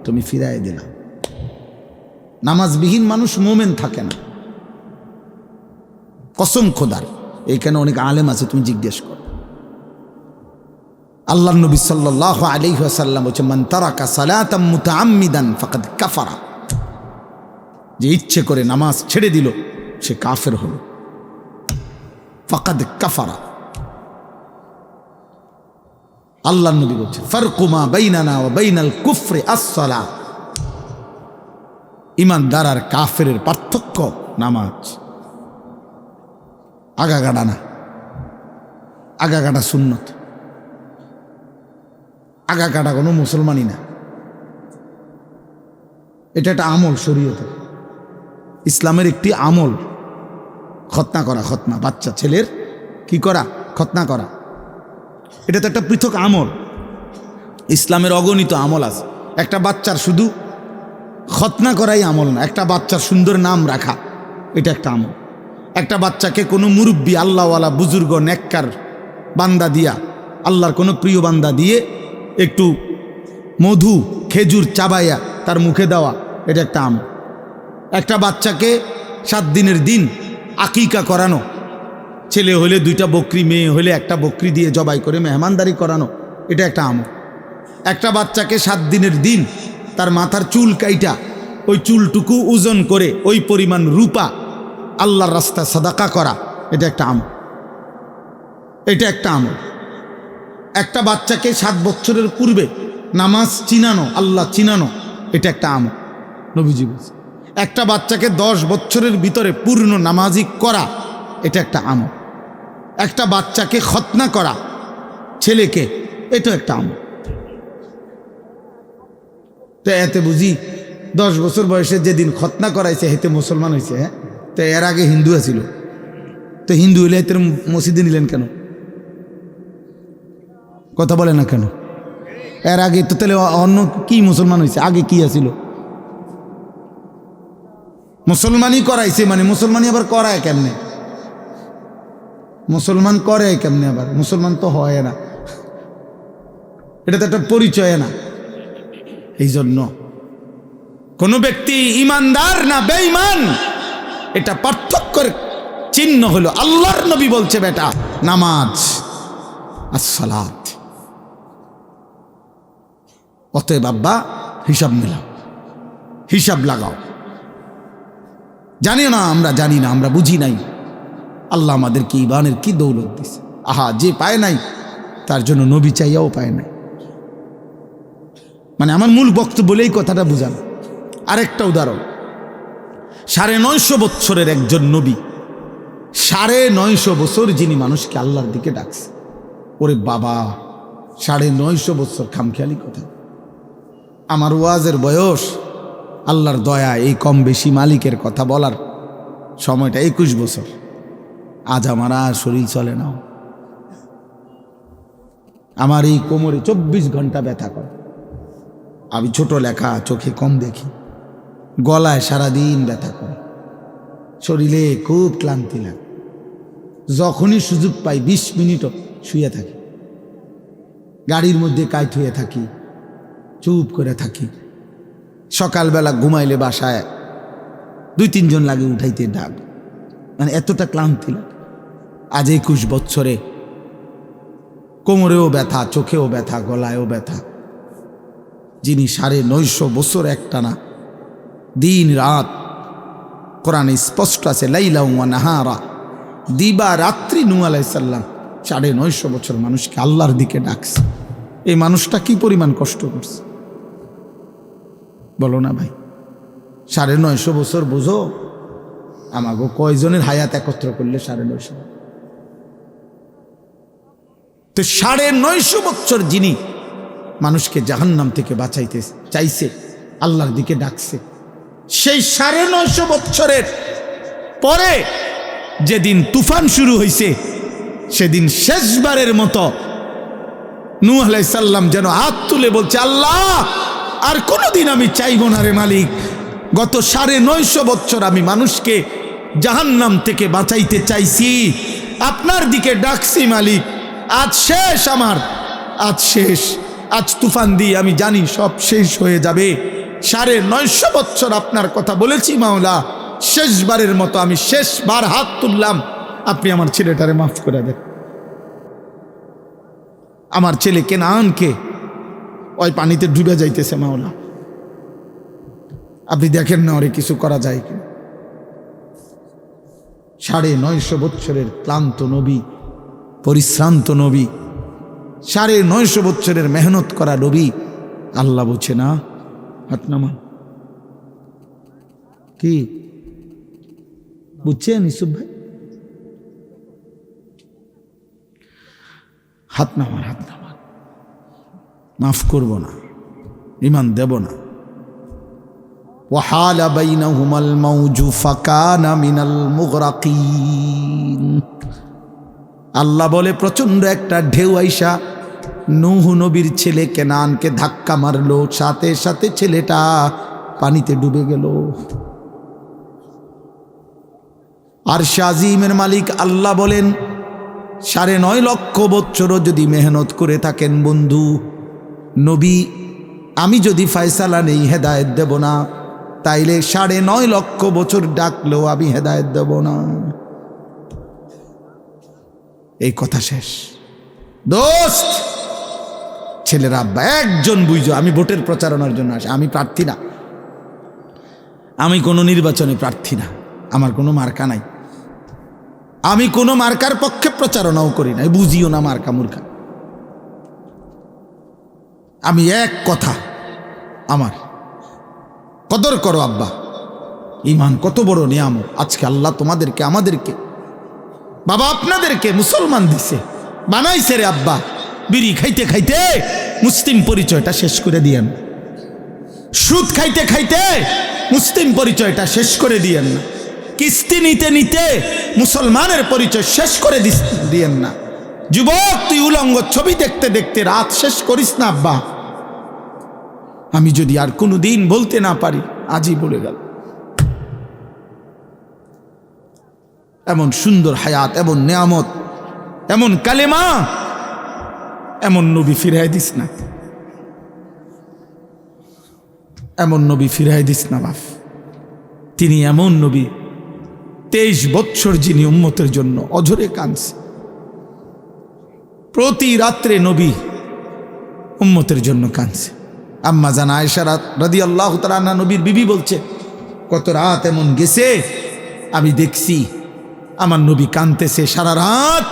তুমি ফিরাই দিলা। নামাজবিহীন মানুষ মোমেন থাকে না, কসম খোদার। এইখানে অনেক আলেম আছে, তুমি জিজ্ঞেস করো। আল্লাহর নবী সাল্লাল্লাহু আলাইহি ওয়াসাল্লাম বলেছেন, মান তারাকা সালাতাম মুতাআম্মিদান ফাকাদ কাফারা। যে ইচ্ছে করে নামাজ ছেড়ে দিল সে কাফের হলো, ফাকাদ কাফারা। আল্লাহর নবী বলছেন, ফারকু মা বাইনানা ওয়া বাইনাল কুফরি আস-সালাত। ইমানদার আর কাফের পার্থক্য নামাজ। আগাগাড়া না, আগাগাড়া সুন্নত, আগাগাড়া কোনো মুসলমানই না। এটা একটা আমল, শরীয়তের ইসলামের একটি আমল। খতনা করা, খতনা বাচ্চা ছেলের কি করা, খতনা করা, এটা তো একটা পৃথক আমল। ইসলামের অগণিত আমল আছে, একটা বাচ্চার শুধু খতনা করাই আমল না। একটা বাচ্চার সুন্দর নাম রাখা, এটা একটা আমল। একটা বাচ্চাকে কোনো মুরব্বী, আল্লাহওয়ালা, বুজুর্গ, নেককার বান্দা দিয়া, আল্লাহর কোনো প্রিয় বান্দা দিয়ে একটু মধু, খেজুর চাবাইয়া তার মুখে দেওয়া, এটা একটা আমল। একটা বাচ্চাকে 7 দিনের দিন আকিকা করানো, ছেলে হলে 2টা বকরি, মেয়ে হলে 1টা বকরি দিয়ে জবাই করে মেহমানদারি করানো, এটা একটা আমল। একটা বাচ্চাকে 7 দিনের দিন তার মাথার চুল কাইটা ওই চুলটুকু ওজন করে ওই পরিমাণ রূপা আল্লাহর রাস্তায় সাদাকা করা, এটা একটা আমল, এটা একটা আমল। একটা বাচ্চাকে 7 বছরের পূর্বে নামাজ চিনানো, আল্লাহ চিনানো, এটা একটা আমল, নবীজি বলছে। একটা বাচ্চাকে 10 বছরের ভিতরে পূর্ণ নামাজি করা, এটা একটা আমল। একটা বাচ্চাকে খতনা করা, ছেলেকে, এটা একটা আমল। তো এতে বুঝি 10 বছর বয়সে যেদিন খতনা করাইছে হেতে মুসলমান হয়েছে। হ্যাঁ, তো এর আগে হিন্দু আছিল, তো হিন্দু হইলে এতে মসজিদে নিলেন কেন? কথা বলে না কেন? এর আগে তো তাহলে অন্য কি মুসলমান হয়েছে? আগে কি আছিল? মুসলমানই করাইছে, মানে মুসলমানই আবার করায় কেমনে? মুসলমান করে কেমনে আবার? মুসলমান তো হয় না, এটা তো একটা পরিচয় না। এই জন্য কোন ব্যক্তি ইমানদার না বেঈমান, এটা পার্থক্যের চিহ্ন হলো আল্লাহর নবী বলছে, বেটা নামাজ আসসালাত। অতএব আব্বা হিসাব মিলাও, হিসাব লাগাও। জানি না, আমরা জানি না, আমরা বুঝি নাই। আল্লাহ আমাদেরকে ঈমানের কি দৌলত দিছে। আহা, যে পায় নাই তার জন্য নবী চাইয়াও পায় নাই। মানে আমার মূল বক্তব্য বলেই কথাটা বুঝানো। আরেকটা উদাহরণ, 950 বছরের একজন নবী, 950 বছর যিনি মানুষকে আল্লাহর দিকে ডাকছে। ওরে বাবা, 950 বছর খামখেয়ালি কথা। আমার ওয়াজের বয়স, আল্লাহর দয়া, এই কম বেশি মালিকের কথা বলার সময়টা 21 বছর। আজ আমার আর শরীর চলে না। আমার এই কোমরে 24 ঘন্টা ব্যথা করে। আমি ছোট লেখা, চোখে কম দেখি, গলায় সারাদিন ব্যথা করে, শরীরে খুব ক্লান্তি লাগে। যখনই সুযোগ পাই 20 মিনিটও শুয়ে থাকি, গাড়ির মধ্যে কাইট হয়ে থাকি, চুপ করে থাকি। সকালবেলা ঘুমাইলে বাসায় 2-3 জন লাগে উঠাইতে, ডাক, মানে এতটা ক্লান্তি লাগে। আজ 21 বছরে কোমরেও ব্যথা, চোখেও ব্যথা, গলায়ও ব্যথা। যিনি 950 বছর একটানা দিন রাত, কোরআনে স্পষ্ট আছে, লাইলা ওয়া নাহারা, দিবা রাত্রি, নূহ আলাইহিস সালাম 950 বছর মানুষকে আল্লাহর দিকে ডাকছে। এই মানুষটা কি পরিমাণ কষ্ট করছে বলো না ভাই? 950 বছর বুঝো, আমাগো কয়জনের হায়াত একত্র করলে 950। তো 950 বছর যিনি মানুষকে জাহান্নাম থেকে বাঁচাইতে চাইছে, আল্লাহর দিকে ডাকছে, সেই 950 বছরের পরে যেদিন তুফান শুরু হয়েছে, সেদিন শেষবারের মতো নূহ আলাইহিস সালাম যেন হাত তুলে বলছে, আল্লাহ আর কোনোদিন আমি চাইব না রে মালিক, গত 950 বছর আমি মানুষকে জাহান্নাম থেকে বাঁচাইতে চাইছি, আপনার দিকে ডাকছি মালিক, আজ শেষ, আমার আজ শেষ। আজ তুফান দিয়ে আমি জানি সব শেষ হয়ে যাবে। 950 বছর আপনার কথা বলেছি মাওলা, শেষবারের মতো আমি শেষবার হাত তুললাম, আপনি আমার ছেলেটারে মাফ করে দেন। আমার ছেলে কেনানকে ওই পানিতে ডুবে যাইতেছে মাওলা, আপনি দেখেন না ওরে কিছু করা যায় কি? 950 বছরের ক্লান্ত নবী, পরিশ্রান্ত নবী, 950 বছরের মেহনত করা নবী, আল্লাহ বলছে না হাত নামান। কি বুঝছেন ইসুফ ভাই? হাত নামান, হাত নামান। মাফ করব না, ইমান দেব না। وحال بينهما الموج فكان من المغرقين। আল্লাহ বলে প্রচন্ড একটা ঢেউ আইসা নূহ নবীর ছেলে কেনানকে ধাক্কা মারলো, সাথে সাথে ছেলেটা পানিতে ডুবে গেল। আর শাজিমের মালিক আল্লাহ বলেন 9.5 লক্ষ বছরও যদি মেহনত করে থাকেন বন্ধু নবী, আমি যদি ফয়সালা নেই হেদায়েত দেব না, তাইলে 9.5 লক্ষ বছর ডাকলেও আমি হেদায়েত দেব না। এই কথা শেষ। দোস্ত ছেলেরা আব্বা একজন বুঝো, আমি ভোটের প্রচারণার জন্য আসি, আমি প্রার্থী না, আমি কোনো নির্বাচনে প্রার্থী না, আমার কোনো মার্কা নাই, আমি কোনো মার্কার পক্ষে প্রচারণাও করি না, বুঝিও না মার্কা মূর্খা। আমি এক কথা, আমার কদর করো আব্বা, ঈমান কত বড় নিয়ামত। আজকে আল্লাহ তোমাদেরকে, আমাদেরকে, বাবা আপনাদেরকে মুসলমান দিছে, বানাইছে রে আব্বা। বিড়ি খাইতে খাইতে মুসলিম পরিচয়টা শেষ করে দিয়েন, সুদ খাইতে খাইতে মুসলিম পরিচয়টা শেষ করে দিয়েন না, কিস্তি নিতে নিতে মুসলমানের পরিচয় শেষ করে দিয়েন না। যুবক তুই উলঙ্গ ছবি দেখতে দেখতে রাত শেষ করিস না আব্বা। আমি যদি আর কোনো দিন বলতে না পারি, আজই বলে গেল। এমন সুন্দর হায়াত, এমন নিয়ামত, এমন কালেমা, এমন নবী ফিরাই দিস না, এমন নবী ফিরাই দিস না বাপ। তিনি এমন নবী 23 বৎসর যিনি উম্মতের জন্য অঝরে কাঁদছে। প্রতি রাত্রে নবী উম্মতের জন্য কাঁদছে। আম্মা জান আয়েশা রাদিয়াল্লাহু তাআলা আনহা নবীর বিবি বলছে, কত রাত এমন গেছে আমি দেখছি আমার নবী কাঁদতেছে সারা রাত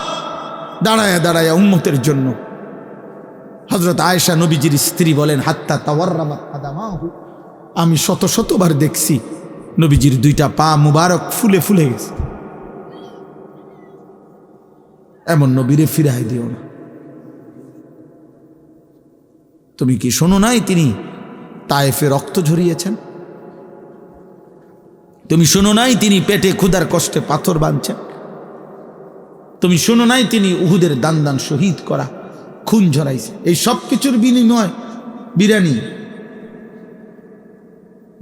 দাঁড়ায়া দাঁড়ায়া উম্মতের জন্য। হযরত আয়েশা নবীজির স্ত্রী বলেন, হাত্তা তাওয়াররামাত কাদামাহু, আমি শত শতবার দেখছি নবীজির 2টা পা মুবারক ফুলে ফুলে গেছে। এমন নবীরে ফিরাই দিও না। তুমি কি শোনো নাই তিনি তায়েফে রক্ত ঝরিয়েছেন? তুমি শোনো নাই তিনি পেটে ক্ষুধার কষ্টে পাথর বাঁধছেন? তুমি শোনো নাই তিনি উহুদের দান দান শহীদ করা খুন ঝরাইছে? এই সব কিছুর বিনিময় বিরানি,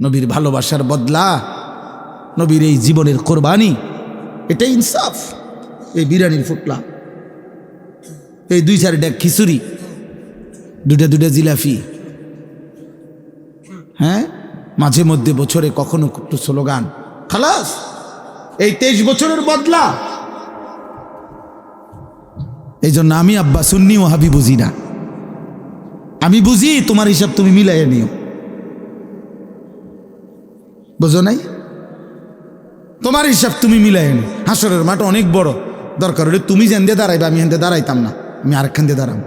নবীর ভালোবাসার বদলা, নবীর এই জীবনের কোরবানি, এটা ইনসাফ। এই বিরানির ফুটলা, এই 2-4 ডেক খিচুড়ি, 2টা জিলাফি, হ্যাঁ, মাঝে মধ্যে বছরে কখনো একটু স্লোগান, খালাস। এই 23 বছরের বদলা। এই জন্য আমি আব্বা সুন্নি ওয়াহাবি বুঝি না, আমি বুঝি তোমার হিসাব তুমি মিলাইয়া নিও, বুঝো নাই? তোমার হিসাব তুমি মিলাইয়া নিও। হাসরের মাঠ অনেক বড়, দরকার হলে তুমি যেন দিয়ে দাঁড়াইবে, আমি হেনতে দাঁড়াইতাম না, আমি আরেকখান দিয়ে দাঁড়াবো,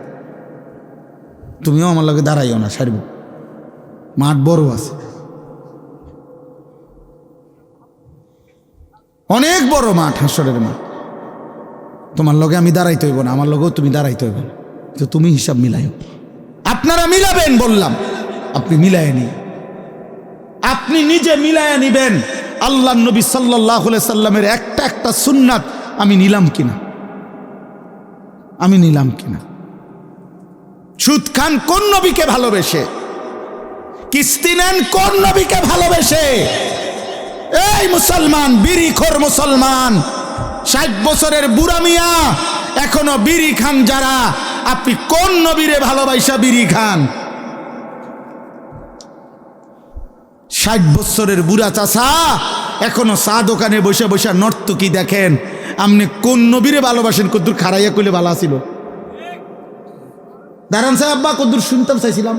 তুমিও আমার লগে দাঁড়াইও না, সারব। মাঠ বড় আছে, অনেক বড় মাঠ, হাসরের মাঠ। তোমার লগে আমি দাঁড়াইতে হইব না, আমার লগেও তুমি দাঁড়াইতে হইব না, তো তুমি হিসাব মিলাইও। আপনারা মিলাবেন বললাম, আপনি মিলাইয়া নিন, আপনি নিজে মিলাইয়া নিবেন। আল্লাহ নবী সাল্লাল্লাহু আলাইহি সাল্লামের একটা একটা সুন্নাত আমি নিলাম কিনা, আমি নিলাম কিনা। সুদ খান কোন নবীকে ভালোবেসে, কিস্তি নেন কোন নবীকে ভালোবেসে? এই মুসলমান, বিড়িখোর মুসলমান, 60 বছরের বুড়া মিয়া এখনো বিড়ি খান যারা, আপনি কোন নবীরে ভালোবাসা বিড়ি খান? 60 বছরের বুড়া চাচা এখনো চা দোকানে বসে বসে নর্তকী দেখেন, আপনি কোন নবীরে ভালোবাসেন? কদ্দুর খারাইয়া কইলে ভালো ছিল, দাঁড়ান সাহেব আব্বা, কদ্দুর শুনতাম চাইছিলাম।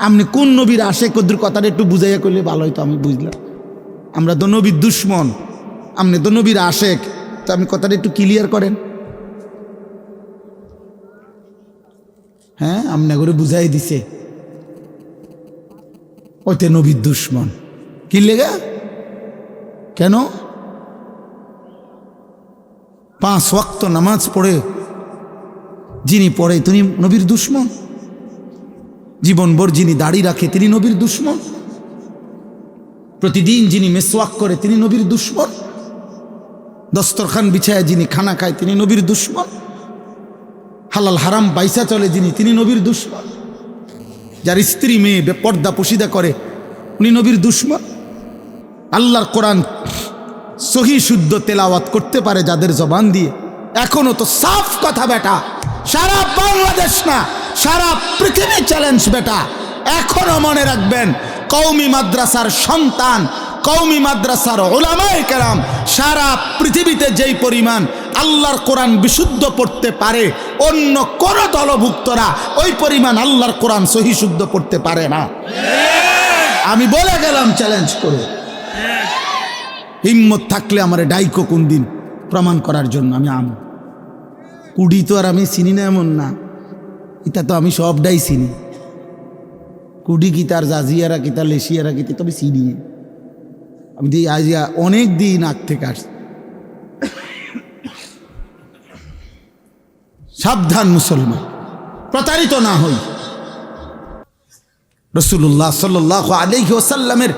আপনি কোন নবীর আসে কদ্দুর কথাটা একটু বুঝাইয়া করলে ভালো হইতো, আমি বুঝলাম। আমরা তো নবীর দুশ্মন, আপনি তো নবীর আশেক, তো আপনি কথাটা একটু ক্লিয়ার করেন। হ্যাঁ, আপনি করে বুঝাই দিছে ওইতে নবীর দুশ্মন। কি লেগা? কেন? 5 ওয়াক্ত নামাজ পড়ে যিনি পড়ে তিনি নবীর দুশমন, জীবনভর যিনি দাড়ি রাখে তিনি নবীর দুশমন, প্রতিদিন যিনি মেসওয়াক করে তিনি নবীর দুশমন, দস্তরখান বিছায় যিনি খানা খায় তিনি নবীর দুশমন, হালাল হারাম পয়সা চলে যিনি তিনি নবীর দুশমন, যার স্ত্রী মেয়ে বেপর্দা পশিদা করে উনি নবীর দুশমন। আল্লাহর কোরআন সহি শুদ্ধ তেলাওয়াত করতে পারে যাদের জবান দিয়ে, এখনো তো সাফ কথা বেটা, সারা বাংলাদেশ না সারা পৃথিবী চ্যালেঞ্জ বেটা। এখনো মনে রাখবেন, কওমি মাদ্রাসার সন্তান, কওমি মাদ্রাসার উলামায়ে কেরাম সারা পৃথিবীতে যেই পরিমাণ আল্লাহর কোরআন বিশুদ্ধ পড়তে পারে, অন্য কোন দলভুক্তরা ওই পরিমাণ আল্লাহর কোরআন সহি শুদ্ধ পড়তে পারে না। আমি বলে গেলাম চ্যালেঞ্জ করে। হিম্মত থাকলে আমার ডাইকো কোন দিন প্রমাণ করার জন্য। আমি কুড়ি তো আর আমি চিনি না এমন না, এটা তো আমি সবটাই চিনি। কুডি কি তার জাজিয়ারা কি তার লেশিয়ারা কি তবে চিনি আমি। আজ অনেক দিন আগ থেকে আসছি। সাবধান মুসলমান, প্রতারিত না হই। রাসূলুল্লাহ সাল্লাল্লাহু আলাইহি ওয়াসাল্লামের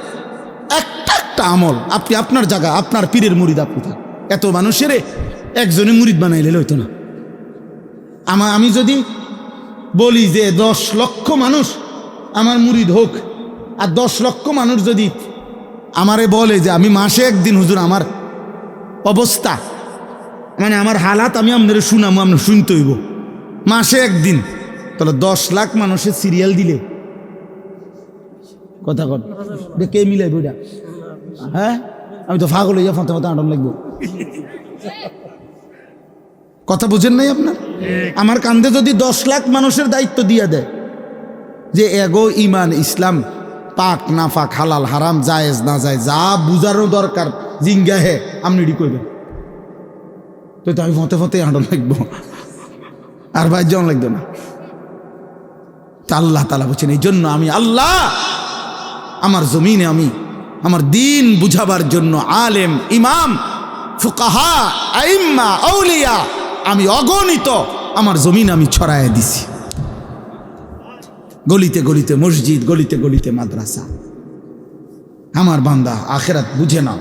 একটা একটা আমল, আপনি আপনার জায়গা আপনার পীরের মুরিদ আপনি থাক, এত মানুষের একজনে মুরিদ বানাইলে হইতো না। আমি যদি বলি যে 10 লক্ষ মানুষ আমার মুরিদ হোক, আর 10 লক্ষ মানুষ যদি আমারে বলে যে আমি মাসে একদিন হুজুর আমার অবস্থা মানে আমার হালাত আমি আপনাদের শুনামো, আপনার শুনতে হইব মাসে একদিন, তাহলে 10 লাখ মানুষের সিরিয়াল দিলে কথা কন কে মিলাই বইটা? হ্যাঁ, আমি তো ফাগল হইয়া ফতে ফতে আটন লাগবো। কথা বুঝেন নাই আপনার? আমার কান্দে যদি 10 লাখ মানুষের দায়িত্ব দিয়ে দেয় যে এগো ইমান ইসলাম পাক না পাক হালাল হারাম জায়েজ না যায় যা বুঝারও দরকার জিঙ্গা হে আপনি রেডি করবেন, তো আমি ফতে ফতে আটন লাগবো আর ভাই জন লাগবে না। তা আল্লাহ তাআলা বলছেন এই জন্য আমি আল্লাহ আমার জমিনে আমি আমার দিন বুঝাবার জন্য আলেম ইমাম ফুকাহা আইম্মা আউলিয়া আমি অগণিত আমার জমিন আমি ছড়ায় দিছি। গলিতে গলিতে মসজিদ, গলিতে গলিতে মাদ্রাসা। আমার বান্দা আখেরাত বুঝে নাও,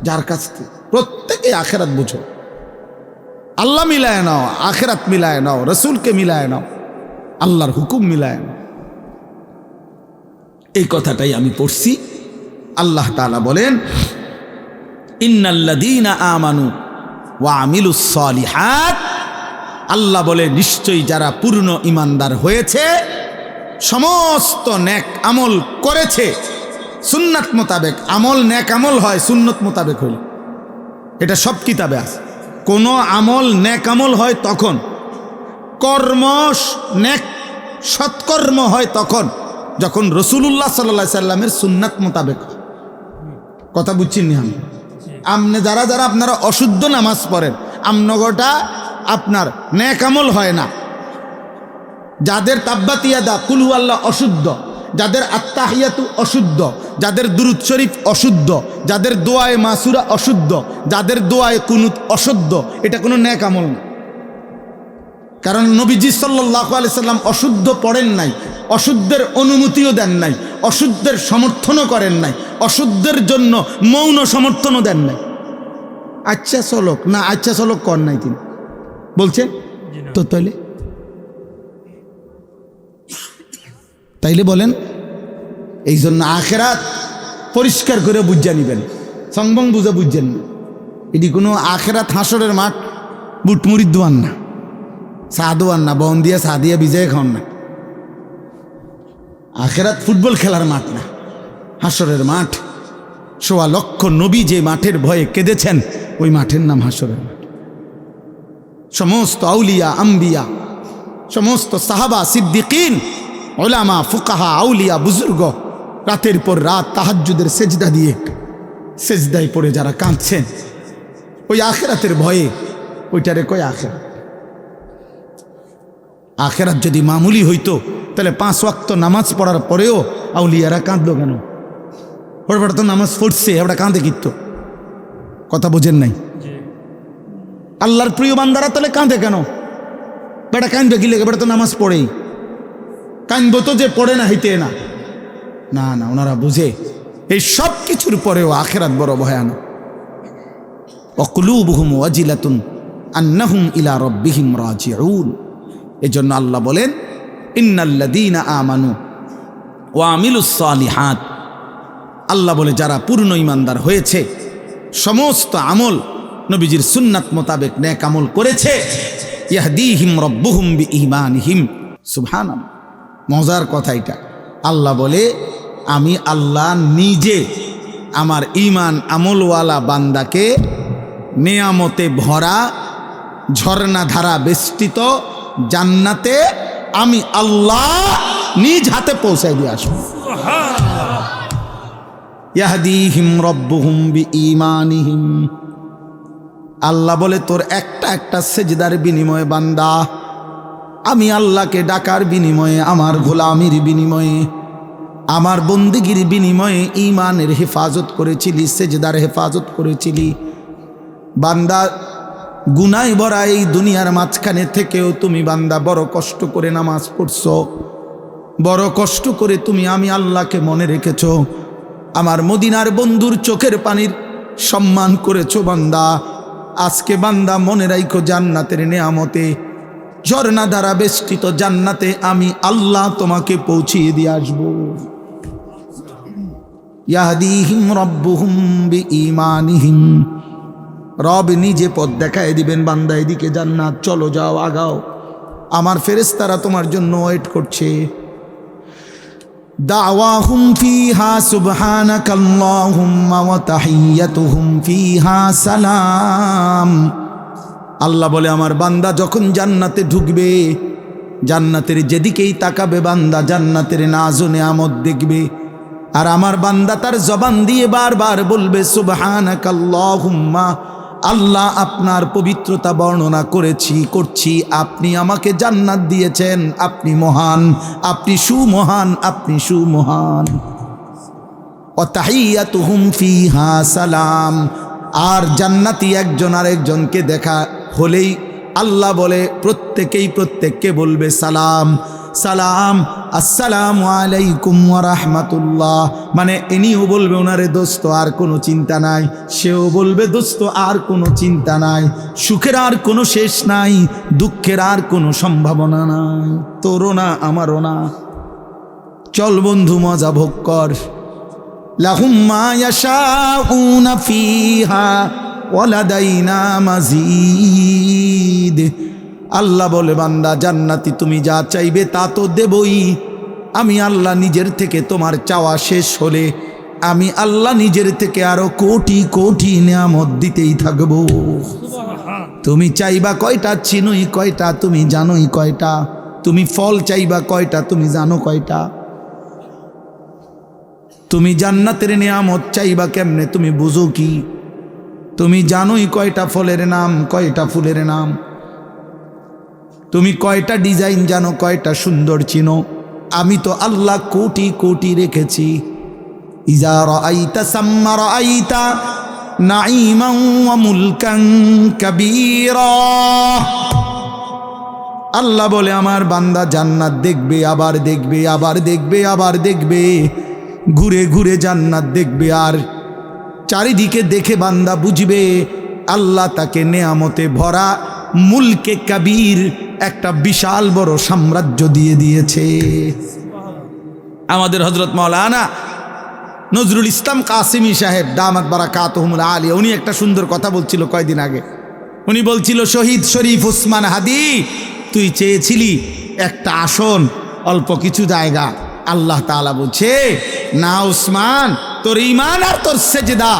যার কাছ থেকে প্রত্যেকে আখেরাত বুঝো, আল্লাহ মিলায় নাও, আখেরাত মিলায় নাও, রসুলকে মিলায় নাও, আল্লাহর হুকুম মিলায় নাও। এই কথাটাই আমি পড়ছি। আল্লাহ তাআলা বলেন ইন্নাল্লাযীনা আমানু ওয়া আমিলুস সালিহাত, আল্লাহ বলে নিশ্চয়ই যারা পূর্ণ ঈমানদার হয়েছে, সমস্ত নেক আমল করেছে সুন্নাত মোতাবেক। আমল নেক আমল হয় সুন্নত মোতাবেক হইল, এটা সব কিতাবে আছে। কোন আমল নেক আমল হয় তখন, কর্ম নেক সৎকর্ম হয় তখন যখন রাসূলুল্লাহ সাল্লাল্লাহু আলাইহি সাল্লামের সুন্নাত মোতাবেক। কথা বুঝছেন নি? আপনি যারা যারা আপনারা অশুদ্ধ নামাজ পড়েন, আমনগটা আপনার নেক আমল হয় না। যাদের তাব্বাতিয়াদা কুল হু আল্লাহ অশুদ্ধ, যাদের আত্তাহিয়াতু অশুদ্ধ, যাদের দুরূদ শরীফ অশুদ্ধ, যাদের দোয়ায়ে মাসুরা অশুদ্ধ, যাদের দোয়ায়ে কুনুত অশুদ্ধ, এটা কোনো নেক আমল না। কারণ নবীজি সাল্লাল্লাহু আলাইহি সাল্লাম অশুদ্ধ পড়েন নাই, অশুদ্ধের অনুমতিও দেন নাই, অশুদ্ধের সমর্থনও করেন নাই, অশুদ্ধের জন্য মৌন সমর্থনও দেন নাই। আচ্ছা চলক না, আচ্ছা চলক কর নাই তিনি বলছেন তো। তাইলে বলেন, এই জন্য আখেরাত পরিষ্কার করে বুঝা নিবেন, সংবং বুঝে বুঝছেন না। এটি কোনো আখেরাত হাসরের মাঠ, বুটমুড়ি দোয়ান না, চা দোয়ান না, বন দিয়ে চা দিয়ে বিজয় খান না। আখেরাত ফুটবল খেলার মাঠ না, হাসরের মাঠ। ১.৫ লক্ষ নবী যে মাঠের ভয়ে কেঁদেছেন ওই মাঠের নাম হাসরের মাঠ। সমস্ত আউলিয়া আম্বিয়া, সমস্ত সাহাবা সিদ্দিকিন, উলামা ফুকাহা আউলিয়া বুজুর্গ রাতের পর রাত তাহাজ্জুদের সেজদা দিয়ে সেজদায় পড়ে যারা কাঁদছেন ওই আখেরাতের ভয়ে, ওইটারে কয় আখেরাত। আখেরাত যদি মামুলি হইতো তাহলে 5 ওয়াক্ত নামাজ পড়ার পরেও আউলিয়ারা কাঁদলো কেন? ওর বেটা তো নামাজ পড়ছে, ওটা কাঁদে কিত্ত, কথা বোঝেন নাই? আল্লাহর প্রিয় বান্দারা তাহলে কাঁদে কেন? বেটা কাঁদবে কি লেগে? বেটা তো নামাজ পড়েই। কাঁদবো তো যে পড়ে না হইতে না, না না, ওনারা বুঝে এই সব কিছুর পরেও আখিরাত বড় ভয়ানক। ওয়াকুলুবুহুম ওয়াজিলাতুন আন্নাহুম ইলা রাব্বিহিম রাজিউন। এজন্য আল্লাহ বলেন ইন্নাল্লাযীনা আমানু ওয়া আমিলুস সালিহাত, আল্লাহ বলে যারা পূর্ণ ঈমানদার হয়েছে, সমস্ত আমল নবীজির সুন্নাত মোতাবেক নেক আমল করেছে, ইয়াহদিহিম রাব্বুহুম বিঈমানিহিম। সুবহানাল্লাহ, মজার কথা এটা। আল্লাহ বলে আমি আল্লাহ নিজে আমার ঈমান আমলওয়ালা বান্দাকে নেয়ামতে ভরা ঝর্ণাধারা বেষ্টিত জান্নাতে আমি আল্লাহ নিজ হাতে পৌঁছায় দিয়ে আসবো। ইয়াহদিহিম রাব্বুহুম বিঈমানিহিম। আল্লাহ বলে তোর একটা একটা সেজদার বিনিময়ে বান্দা, আমি আল্লাহকে ডাকার বিনিময়ে, আমার গোলামির বিনিময়ে, আমার বন্দিগির বিনিময়ে ঈমানের হেফাজত করেছিলি, সেজদার হেফাজত করেছিলি। বান্দা গুনায় ভরা এই দুনিয়ার মাঝখানে থেকেও তুমি বান্দা বড় কষ্ট করে নামাজ পড়ছো, বড় কষ্ট করে তুমি আমি আল্লাহকে মনে রেখেছো, আমার মদিনার বন্ধুর চোখের পানির সম্মান করেছো বান্দা। আজকে বান্দা মনে রাখো জান্নাতের নেয়ামতে ঝর্ণা দ্বারা বেষ্টিত জান্নাতে আমি আল্লাহ তোমাকে পৌঁছিয়ে দিয়ে আসবো। ইয়াহদিহিম রাব্বুহুম বিঈমানিহিম। রব নিজে পথ দেখায় দিবেন, বান্দা এদিকে জান্নাত, চলো যাও আগাও, আমার ফেরেশতারা তোমার জন্য ওয়েট করছে। দাওয়াহুম ফিহা সুবহানাকাল্লাহুম্মা ওয়া তাহিয়্যাতুহুম ফিহা সালাম। আল্লাহ বলে আমার বান্দা যখন জান্নাতে ঢুকবে, জান্নাতের যেদিকেই তাকাবে বান্দা জান্নাতের নাজ ও নেয়ামত দেখবে। আর আমার বান্দা তার জবান দিয়ে বারবার বলবে সুবহানাকাল্লাহুম্মা, আল্লাহ আপনার পবিত্রতা বর্ণনা করছি, আপনি আমাকে জান্নাত দিয়েছেন, আপনি মহান, আপনি সুমহান, আপনি সুমহান। ওয়া তাহিয়্যাতুহুম ফিহা সালাম। আর জান্নাতি একজন আরেকজনকে দেখা হলেই আল্লাহ বলে প্রত্যেককে বলবে সালাম সালাম, আসসালামু আলাইকুম ওয়া রাহমাতুল্লাহ। মানে ইনিও বলবে ওনারে দোস্ত আর কোনো চিন্তা নাই, সেও বলবে দোস্ত আর কোনো চিন্তা নাই, সুখের আর কোনো শেষ নাই, দুঃখের আর কোনো সম্ভাবনা নাই, তোরও না আমারও না। চল বন্ধু মজা ভোগ কর। লাহুম মা ইয়াশাউনা ফিহা ওয়া লাদাইনা মাজিদ। আল্লাহ বলে বান্দা জান্নাতি তুমি যা চাইবে তা তো দেবই, আমি আল্লাহ নিজের থেকে তোমার চাওয়া শেষ হলে আমি আল্লাহ নিজের থেকে আরো কোটি কোটি নিয়ামত দিতেই থাকব। তুমি চাইবা কয়টা, চিনোই কয়টা, তুমি জানোই কয়টা। তুমি ফল চাইবা কয়টা, তুমি জানো কয়টা। তুমি জান্নাতের নিয়ামত চাইবা কেমনে, তুমি বুঝো কি? তুমি জানোই কয়টা ফলের নাম, কয়টা ফুলের নাম। তুমি কয়টা ডিজাইন জানো, কয়টা সুন্দর চিনো। আমি তো আল্লাহ কোটি কোটি রেখেছি। ইজা রাআইতা সাম্মা রাআইতা নাঈমান ওয়া মুলকান কাবীরা। আল্লাহ বলে আমার বান্দা জান্নাত দেখবে, আবার দেখবে, আবার দেখবে, আবার দেখবে, ঘুরে ঘুরে জান্নাত দেখবে। আর চারিদিকে দেখে বান্দা বুঝবে আল্লাহ তাকে নেয়ামতে ভরা মুলকে কাবীর একটা বিশাল বড় সাম্রাজ্য দিয়ে দিয়েছে। আমাদের হযরত মাওলানা নজরুল ইসলাম কাসিমি সাহেব দামাত বারাকাতুহুমুল আলিয়া, উনি একটা সুন্দর কথা বলছিল কয়েকদিন আগে। উনি বলছিল, শহীদ শরীফ ওসমান হাদি, তুই চেয়েছিলি একটা আসন, অল্প কিছু জায়গা। আল্লাহ তাআলা বলছে, না ওসমান, তোর ঈমান আর তোর সেজদা,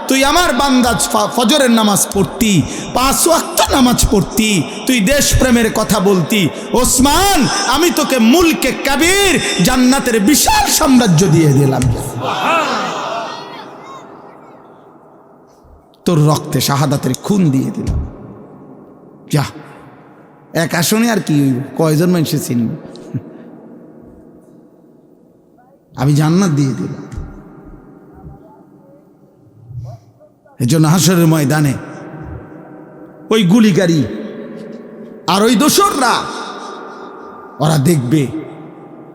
তুই আমার বান্দা ফজরের নামাজ পড়তি, 5 ওয়াক্ত নামাজ পড়তি, তুই দেশপ্রেমের কথা বলতি, ওসমান আমি তোকে মুলকে কাবীর জান্নাতের বিশাল সাম্রাজ্য দিয়ে দিলাম। তোর রক্তে শাহাদাতের খুন দিয়ে দিলাম। যা, এক আসনে আর কি কয়জন মানুষে চিনবে, আমি জান্নাত দিয়ে দিলাম। এজন্য হাসরের ময়দানে ওই গুলিকারী আর ওই দোসররা ওরা দেখবে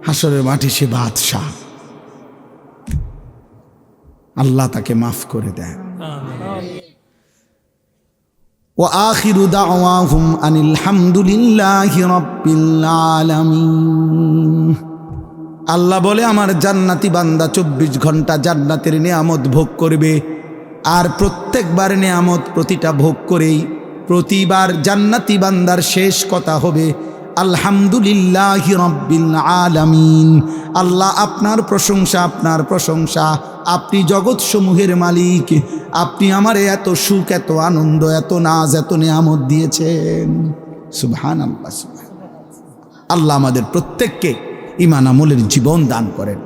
হাসরের মাঠে সে বাদশাহ, আল্লাহ তাকে মাফ করে দেয়। ওয়া আখিরু দাওয়াহুম আনিল হামদুলিল্লাহি রাব্বিল আলামিন। আল্লাহ বলে আমার জান্নাতি বান্দা 24 ঘন্টা জান্নাতের নিয়ামত ভোগ করবে, আর প্রত্যেকবার নিয়ামত প্রতিটা ভোগ করেই প্রতিবার জান্নাতি বান্দার শেষ কথা হবে আলহামদুলিল্লাহি রাব্বিল আলামিন। আল্লাহ আপনার প্রশংসা, আপনার প্রশংসা, আপনি জগৎ সমূহের মালিক, আপনি আমারে এত সুখ, এত আনন্দ, এত নাজ, এত নিয়ামত দিয়েছেন। সুবহানাল্লাহ, সুবহানাল্লাহ। আল্লাহ আমাদের প্রত্যেককে ঈমান আমলের জীবন দান করেন।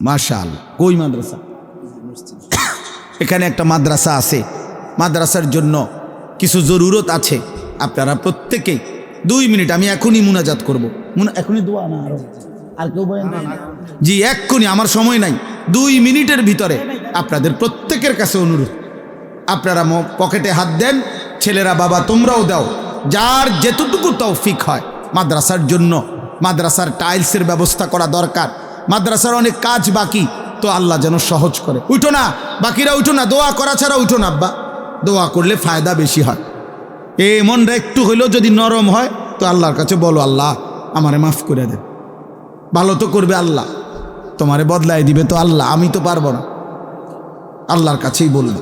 মাশাআল্লাহ। কই মাদ্রাসা? এখানে একটা মাদ্রাসা আছে, মাদ্রাসার জন্য কিছু জরুরত আছে। আপনারা প্রত্যেকেই 2 মিনিট, আমি এখনই মুনাজাত করব। এখনই দোয়া না আর কেউ বলেন? জি, এক্ষুনি, আমার সময় নাই। 2 মিনিটের ভিতরে আপনাদের প্রত্যেকের কাছে অনুরোধ, আপনারা পকেটে হাত দেন, ছেলেরা বাবা তোমরাও দাও, যার যেতটুকু তৌফিক হয় মাদ্রাসার জন্য। মাদ্রাসার টাইলসের ব্যবস্থা করা দরকার, মাদ্রাসার অনেক কাজ বাকি, তো আল্লাহ যেন সহজ করে। উঠো না বাকিরা, উঠো না, দোয়া করা ছাড়া উঠো না আব্বা, দোয়া করলে ফায়দা বেশি হয়। এই মনটা একটু হইলেও যদি নরম হয় তো আল্লাহর কাছে বলো, আল্লাহ আমারে মাফ করে দেন। ভালো তো করবে আল্লাহ, তোমারে বদলায় দিবে তো আল্লাহ, আমি তো পারবো না, আল্লাহর কাছেই বলবে।